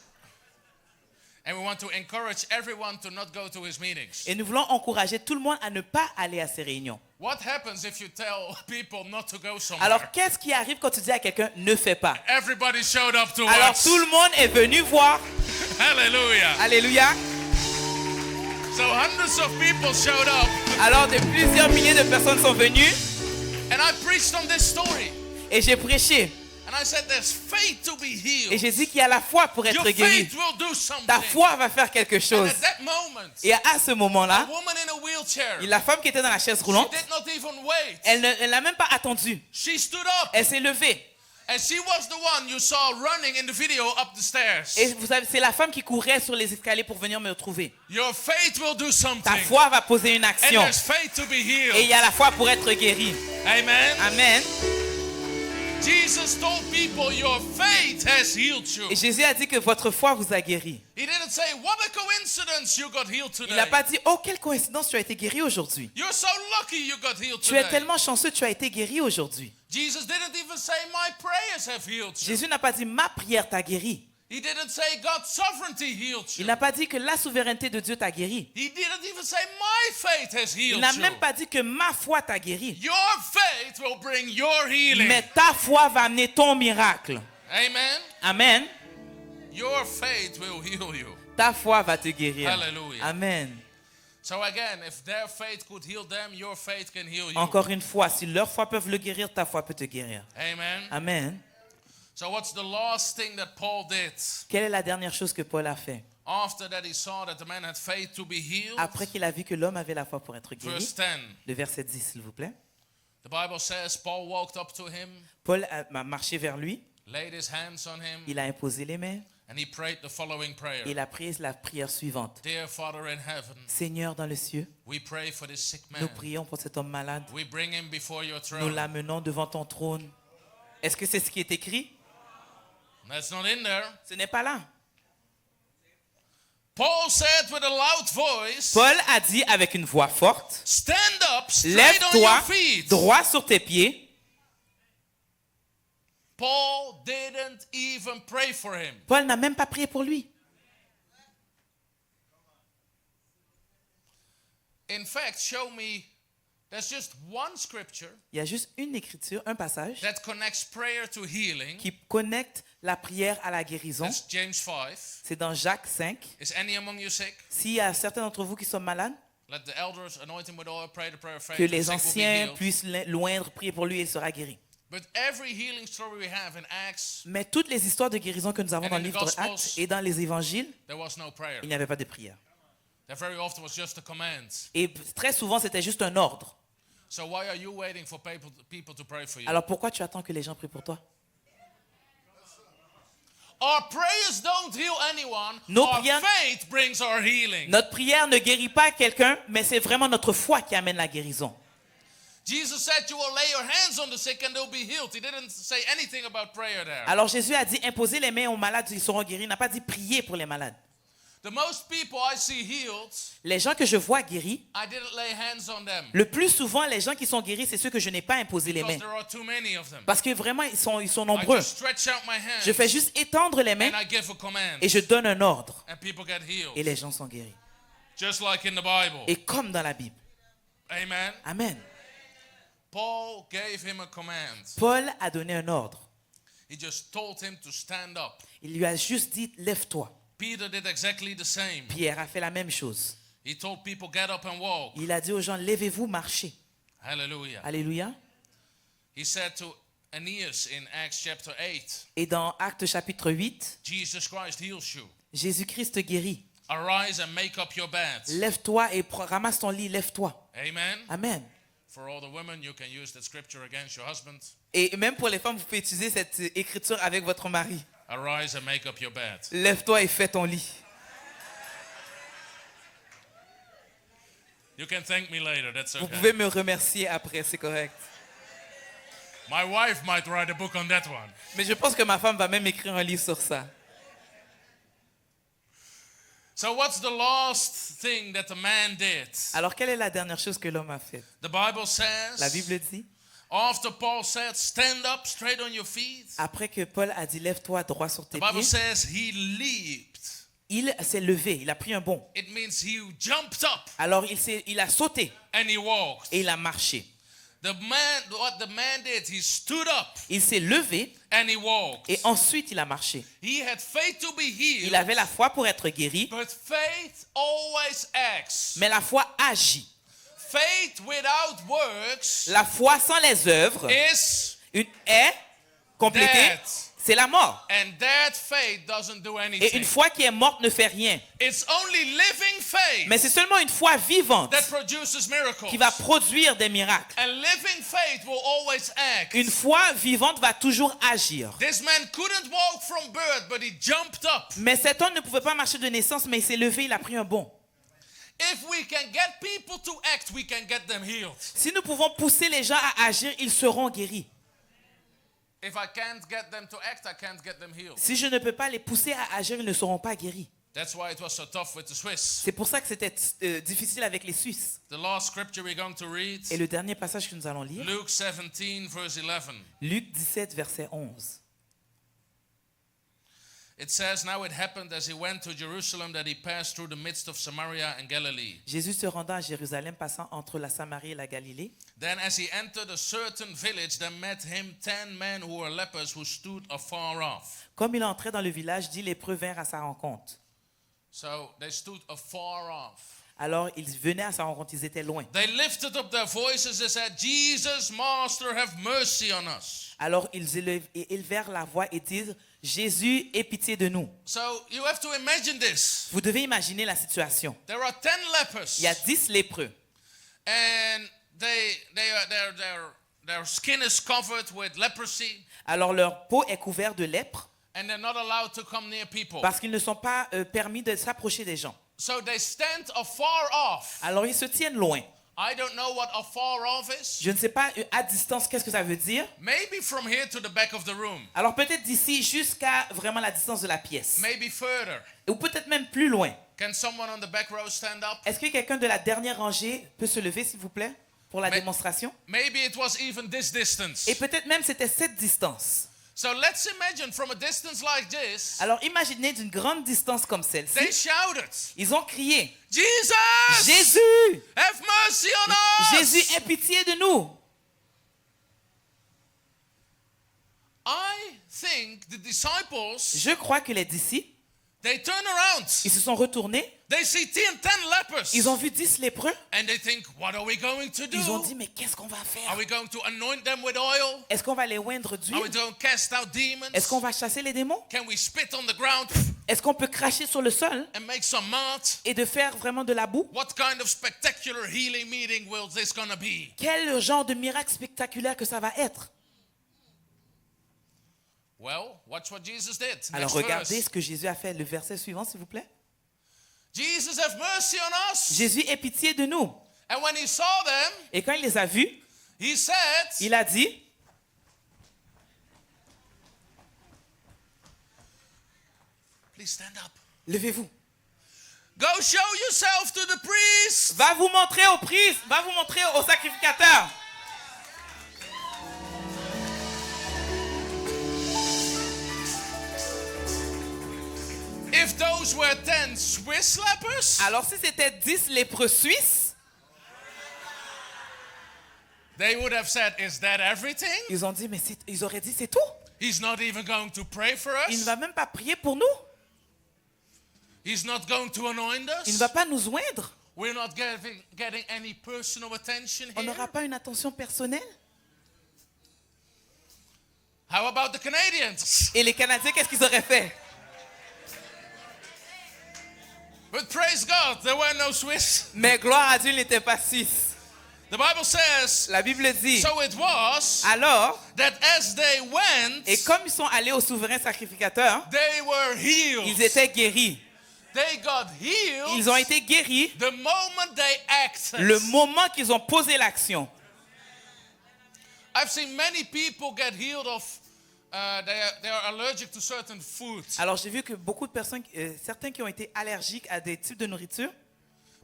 everyone to not go to his meetings. Et nous voulons encourager tout le monde à ne pas aller à ces réunions. What happens if you tell people not to go somewhere? Alors, qu'est-ce qui arrive quand tu dis à quelqu'un ne fais pas? Everybody showed up to Alors, us. tout le monde est venu voir. Hallelujah. Alléluia. So hundreds of people showed up, Alors, plusieurs milliers de personnes sont venues and I preached on this story. et j'ai prêché. And I said, there's faith to be healed. Et j'ai dit qu'il y a la foi pour Your être guéri. faith will do something. Ta foi va faire quelque And chose. at that moment, Et à ce a moment-là, woman in a wheelchair, la femme qui était dans la chaise she roulante, did not even wait. elle n'a même pas attendu. She stood up, Elle s'est levée. and she was the one you saw running in the video up the stairs. Et vous savez, c'est la femme qui courait sur les escaliers pour venir me retrouver. Your faith will do something. Ta foi va poser une And action. there's faith to be healed. Et il y a la foi pour être guéri. Amen. Amen. Jesus told people, your faith has healed you. Et Jésus a dit que votre foi vous a guéri. He didn't say, what a coincidence you got healed Il today. n'a pas dit, oh, quelle coïncidence, tu as été guéri aujourd'hui. You're so lucky you got healed Tu es today. tellement chanceux, tu as été guéri aujourd'hui. Jesus didn't even say, my prayers have healed you. Jésus n'a pas dit, ma prière t'a guéri. He didn't say, God's sovereignty healed Il you. n'a pas dit que la souveraineté de Dieu t'a guéri. He didn't even say, my faith has Il healed n'a you. même pas dit que ma foi t'a guéri. Your faith will bring your healing. Mais ta foi va amener ton miracle. Amen. Amen. Your faith will heal you. Ta foi va te guérir. Hallelujah. Amen. So again, if their faith could heal them, your faith can heal you. Encore une fois, si leur foi peut le guérir, ta foi peut te guérir. Amen. Amen. So what's the last thing that Paul did? Quelle est la dernière chose que Paul a fait? After that he saw that the man had faith to be healed. Après qu'il a vu que l'homme avait la foi pour être guéri. Verse 10. Le verset 10, s'il vous plaît. The Bible says Paul walked up to him, Paul a marché vers lui. laid his hands on him, Il a imposé les mains. and he prayed the following prayer. Il a prié la prière suivante. Dear Father in heaven, Seigneur dans le ciel, we pray for this sick nous man. prions pour cet homme malade. We bring him before your Nous throne. l'amenons devant ton trône. Est-ce que c'est ce qui est écrit? That's not in there. Ce n'est pas là. Paul said with a loud voice, Paul a dit avec une voix forte, stand up straight on lève-toi your feet. droit sur tes pieds. Paul didn't even pray for him. Paul n'a même pas prié pour lui. In fact, show me, there's just one scripture Il y a juste une écriture, un passage that connects prayer to healing. qui connecte la prière à la guérison. That's James 5. C'est dans Jacques 5. Is any among you sick? S'il y a certains d'entre vous qui sont malades, Let the elders anoint him with oil, pray the prayer of faith. que and the les sick will be anciens healed. puissent loindre, prier pour lui et il sera guéri. But every healing story we have in Acts, Mais toutes les histoires de guérison que nous avons And dans in le the livre Gospels, d'Actes et dans les évangiles, there was no prayer. il n'y avait pas de prière. There very often was just a command. Et très souvent, c'était juste un ordre. So why are you waiting for people to pray for you? Alors pourquoi tu attends que les gens prient pour toi? Our prayers don't heal anyone. Nos Our prières- faith brings our healing. Notre prière ne guérit pas quelqu'un, mais c'est vraiment notre foi qui amène la guérison. Jesus said you will lay your hands on the sick and they'll be healed. He didn't say anything about prayer there. Alors Jésus a dit, imposez les mains aux malades, ils seront guéris. Il n'a pas dit prier pour les malades. The most people I see healed, Les gens que je vois guéris, I didn't lay hands on them le plus souvent, les gens qui sont guéris, c'est ceux que je n'ai pas imposé les because mains. there are too many of them. Parce que vraiment, ils sont I nombreux. just stretch out my hands Je fais juste étendre les mains and I give a command et je donne un ordre. and people get healed. Et les gens sont guéris. Just like in the Bible. Et comme dans la Bible. Amen. Amen. Paul gave him a command. Paul a donné un ordre. He just told him to stand up. Il lui a juste dit, lève-toi. Peter did exactly the same. Pierre a fait la même chose. He told people, get up and walk. Il a dit aux gens, levez-vous, marchez. Hallelujah. Alléluia. He said to Aeneas in Acts chapter 8, Et dans Actes chapitre 8, Jesus Christ heals you. Jésus-Christ guérit. Arise and make up your bed. Lève-toi et ramasse ton lit, lève-toi. Amen. Amen. For all the women, you can use that scripture against your husband. Et même pour les femmes, vous pouvez utiliser cette écriture avec votre mari. Arise and make up your bed. Lève-toi et fais ton lit. You can thank me later, that's Vous okay. pouvez me remercier après, c'est correct. My wife might write a book on that one. Mais je pense que ma femme va même écrire un livre sur ça. So what's the last thing that the man did? Alors, quelle est la dernière chose que l'homme a faite? The Bible says, La Bible dit, after Paul said, stand up straight on your feet, après que Paul a dit, lève-toi droit sur the tes Bible pieds, says he leaped. il s'est levé, il a pris un bond. It means he jumped up Alors, il a sauté and he walked. et il a marché. What the man did, he stood up Il s'est levé and he walked. et ensuite il a marché. He had faith to be Il healed, avait la foi pour être guéri, but faith always acts. mais la foi agit. Faith without works La foi sans les œuvres is est complétée, dead. c'est la mort. And that faith doesn't do Et anything. une foi qui est morte ne fait rien. It's only living faith Mais c'est seulement une foi vivante that produces miracles. qui va produire des miracles. And living faith will always act. Une foi vivante va toujours agir. This man couldn't walk from birth, but he jumped up. Mais cet homme ne pouvait pas marcher de naissance, mais il s'est levé, il a pris un bond. If we can get people to act, we can get them healed. Si nous pouvons pousser les gens à agir, ils seront guéris. If I can't get them to act, I can't get them healed. Si je ne peux pas les pousser à agir, ils ne seront pas guéris. That's why it was so tough with the Swiss. C'est pour ça que c'était difficile avec les Suisses. The last scripture we're going to read, Et le dernier passage que nous allons lire, Luke 17, verse 11. Luc 17, verset 11. It says, now it happened as he went to Jerusalem that he passed through the midst of Samaria and Galilee. Jésus se rendant à Jérusalem, passant entre la Samarie et la Galilée. Then as he entered a certain village, there met him 10 men who were lepers who stood afar off. Comme il entrait dans le village, 10 lépreux vinrent à sa rencontre. So they stood afar off. Alors ils venaient à sa rencontre, ils étaient loin. They lifted up their voices and said, Jesus, Master, have mercy on us. Alors ils élevèrent la voix et dirent, Jésus, aie pitié de nous. So you have to imagine this. Vous devez imaginer la situation. There are 10 lepers. Il y a 10 lépreux. And their skin is covered with leprosy. Alors leur peau est couverte de lèpre And they're not allowed to come near people. parce qu'ils ne sont pas permis de s'approcher des gens. So they stand afar off. Alors ils se tiennent loin. I don't know what afar off is. Je ne sais pas à distance qu'est-ce que ça veut dire. Maybe from here to the back of the room. Alors peut-être d'ici jusqu'à vraiment la distance de la pièce. Maybe further. Ou peut-être même plus loin. Can someone on the back row stand up? Est-ce que quelqu'un de la dernière rangée peut se lever s'il vous plaît pour la démonstration? Maybe it was even this distance. Et peut-être même c'était cette distance. So let's imagine from a distance like this. Alors imaginez d'une grande distance comme They celle-ci. shouted, Ils ont crié, Jesus! Jésus! Have mercy on us! Jésus, aie pitié de nous! I think the disciples, Je crois que les disciples, they turn around. ils se sont retournés, They see 10 lepers. ils ont vu 10 lépreux, And they think, what are we going to do? ils ont dit, mais qu'est-ce qu'on va Are faire? we going to anoint them with oil? Est-ce qu'on va les oindre Are d'huile? we going to cast out demons? Est-ce qu'on va chasser les démons? Can we spit on the ground Est-ce qu'on peut cracher sur le sol and make some mud? et de faire vraiment de la boue? What kind of spectacular healing meeting will this gonna be? Quel genre de miracle spectaculaire que ça va être? Well, watch what Jesus did. Alors Next regardez verse. ce que Jésus a fait. Le verset suivant, s'il vous plaît. Jesus, have mercy on us. Jésus ait pitié de nous. And when he saw them, Et quand il les a vus, he said, il a dit, please stand up. levez-vous. Go show yourself to the priest. Va vous montrer au priest. Va vous montrer au sacrificateur. If those were 10 Swiss lepers, Alors si c'était 10 lépreux suisses, they would have said, is that everything? ils ont dit, mais ils auraient dit, c'est tout. He's not even going to pray for Il ne us. va même pas prier pour nous. He's not going to anoint Il ne us. va pas nous oindre. We're not getting any personal attention On here. n'aura pas une attention personnelle. How about the Canadians? Et les Canadiens, qu'est-ce qu'ils auraient fait? But praise God, there were no Swiss. Mais gloire à Dieu, il n'était pas suisse. The Bible says, La Bible dit, so it was alors, that as they went, et comme ils sont allés au souverain sacrificateur, they were healed. ils étaient guéris. They got healed Ils ont été guéris the moment they acted. le moment qu'ils ont posé l'action. I've seen many people get healed of, they are allergic to certain foods. Alors j'ai vu que beaucoup de personnes, certains qui ont été allergiques à des types de nourriture,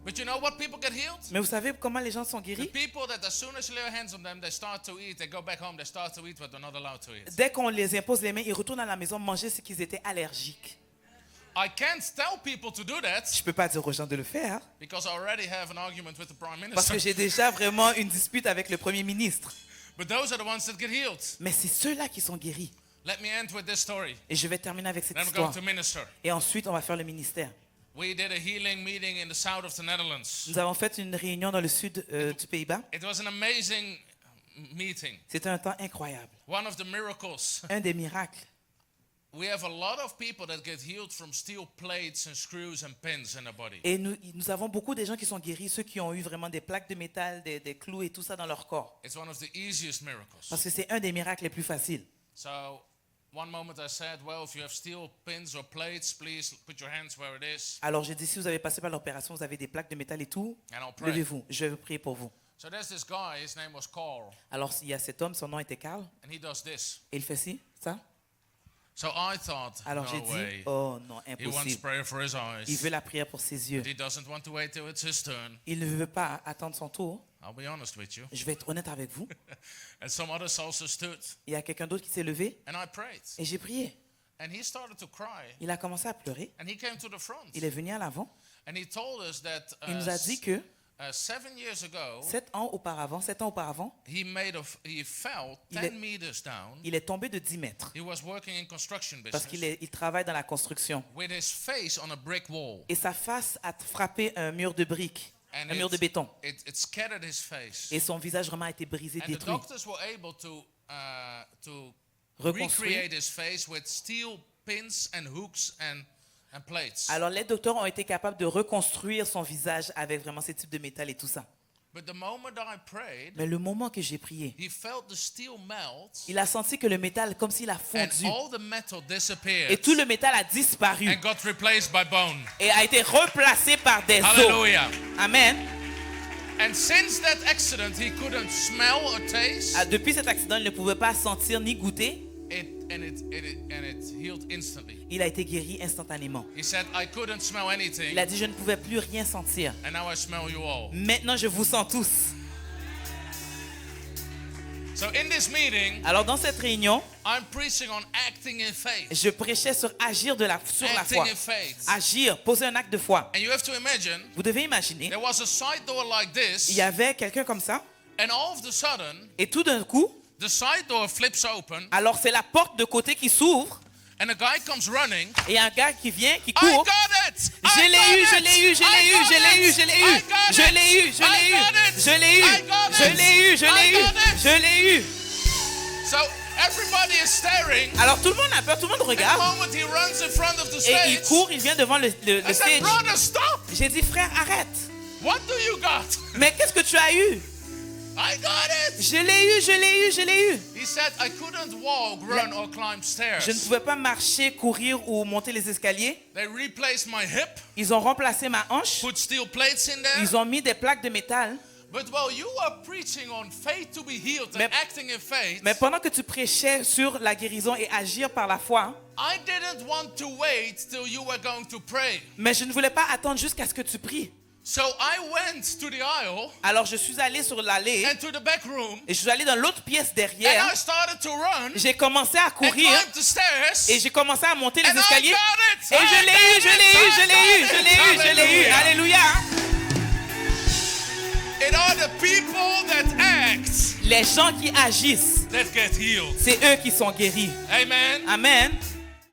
But you know what people get healed? mais vous savez comment les gens sont The guéris? people that as soon as you lay your hands on them, they start to eat. They go back home, they start to eat, but they're not allowed to eat. Dès qu'on les impose les mains, ils retournent à la maison manger ce qu'ils étaient allergiques. I can't tell people to do that Je ne peux pas dire aux gens de le faire because I already have an argument with the prime parce minister. que j'ai déjà vraiment une dispute avec le Premier ministre. But those are the ones that get healed. Mais c'est ceux-là qui sont guéris. Let me end with this story. Et je vais terminer avec cette Then we're going histoire. to minister. Et ensuite, on va faire le ministère. We did a healing meeting in the south of the Netherlands. Nous avons fait une réunion dans le sud du Pays-Bas. It was an amazing meeting. C'était un temps incroyable. One of the miracles. Un des miracles. We have a lot of people that get healed from steel plates and screws and pins in their body. Et nous avons beaucoup de gens qui sont guéris, ceux qui ont eu vraiment des plaques de métal, des clous et tout ça dans leur corps. It's one of the easiest miracles. Parce que c'est un des miracles les plus faciles. So one moment I said, well, if you have steel pins or plates, please put your hands where it is. Alors j'ai dit, si vous avez passé par l'opération, vous avez des plaques de métal et tout, And I'll pray. levez-vous, je vais prier pour vous. So there's this guy, his name was Carl, Alors il y a cet homme, son nom était Carl, and he does this. et il fait ci, ça. So I thought, Alors j'ai no dit, way. oh non, He wants impossible. prayer for his Il eyes. veut la prière pour ses yeux. He doesn't want to wait till it's his turn. Il ne veut pas attendre son tour. I'll be honest with you. Je vais être honnête avec vous. And some others also stood. Il y a quelqu'un d'autre qui s'est levé And I prayed. et j'ai prié. And he started to cry. Il a commencé à pleurer. And he came to the front. Il est venu à l'avant. And he told us that Il nous a dit que 7 years ago, 7 ans auparavant, he fell Il 10 est- meters down. il est tombé de 10 mètres He was working in construction parce business qu'il travaille dans la construction. with his face on a brick wall. Et sa face a frappé un mur de briques, And un mur de béton. it scattered his face. Et son visage vraiment a été brisé, And the détruit. doctors were able to Reconstruire. recreate his face with steel pins and hooks and plates. Alors les docteurs ont été capables de reconstruire son visage avec vraiment ces types de métal et tout ça. But the moment that I prayed, Mais le moment que j'ai prié, he felt the steel melt il a senti que le métal, comme s'il a and fondu. all the metal disappeared Et tout le métal a disparu and got replaced by bone. et a été replacé par des os. Hallelujah. Amen. And since that accident, he couldn't smell or taste. Ah, depuis cet accident, il ne pouvait pas sentir ni goûter. It healed instantly. Il a été guéri instantanément. He said, I couldn't smell anything, Il a dit, je ne pouvais plus rien sentir. and now I smell you all. Maintenant, je vous sens tous. So in this meeting, Alors, dans cette réunion, I'm preaching on acting in faith. je prêchais sur agir sur la Acting foi. in faith. Agir, poser un acte de foi. And you have to imagine, Vous devez imaginer, there was a side door like il this, y avait quelqu'un comme ça, and all of a sudden, et tout d'un coup, the side door flips open, alors c'est la porte de côté qui s'ouvre, and a guy comes running. et il y a un gars qui vient, qui I court. got it! Je l'ai eu, je l'ai eu, je l'ai eu, je l'ai eu, je l'ai eu, je l'ai eu, je l'ai eu, je l'ai eu, je l'ai eu, je l'ai eu, je l'ai eu. So everybody is staring. Alors tout le monde a peur, tout le monde The regarde, moment he runs in front of the et il stage, court, il vient devant le I said, stage. brother, stop! J'ai dit, frère, arrête. What do you got? Mais qu'est-ce que tu as eu? I got it! Je l'ai eu, je l'ai eu, je l'ai eu. He said, I couldn't walk, run, or climb stairs. Je ne pouvais pas marcher, courir ou monter les escaliers. They replaced my hip, Ils ont remplacé ma hanche. put steel plates in there. Ils ont mis des plaques de métal. But while you are preaching on faith to be healed and Mais- acting in faith, Mais pendant que tu prêchais sur la guérison et agir par la foi, I didn't want to wait till you were going to pray. Mais je ne voulais pas attendre jusqu'à ce que tu pries. So I went to the aisle Alors je suis allé sur l'allée and to the back room et je suis allé dans l'autre pièce and derrière. I started to run J'ai commencé à and courir climb the stairs. et j'ai commencé à monter les And I escaliers. got it. Et je l'ai eu, je l'ai eu, je l'ai eu, je l'ai eu, je l'ai eu. Alléluia. It are the people that act Les gens qui agissent, that get healed. c'est eux qui sont guéris. Amen. Amen.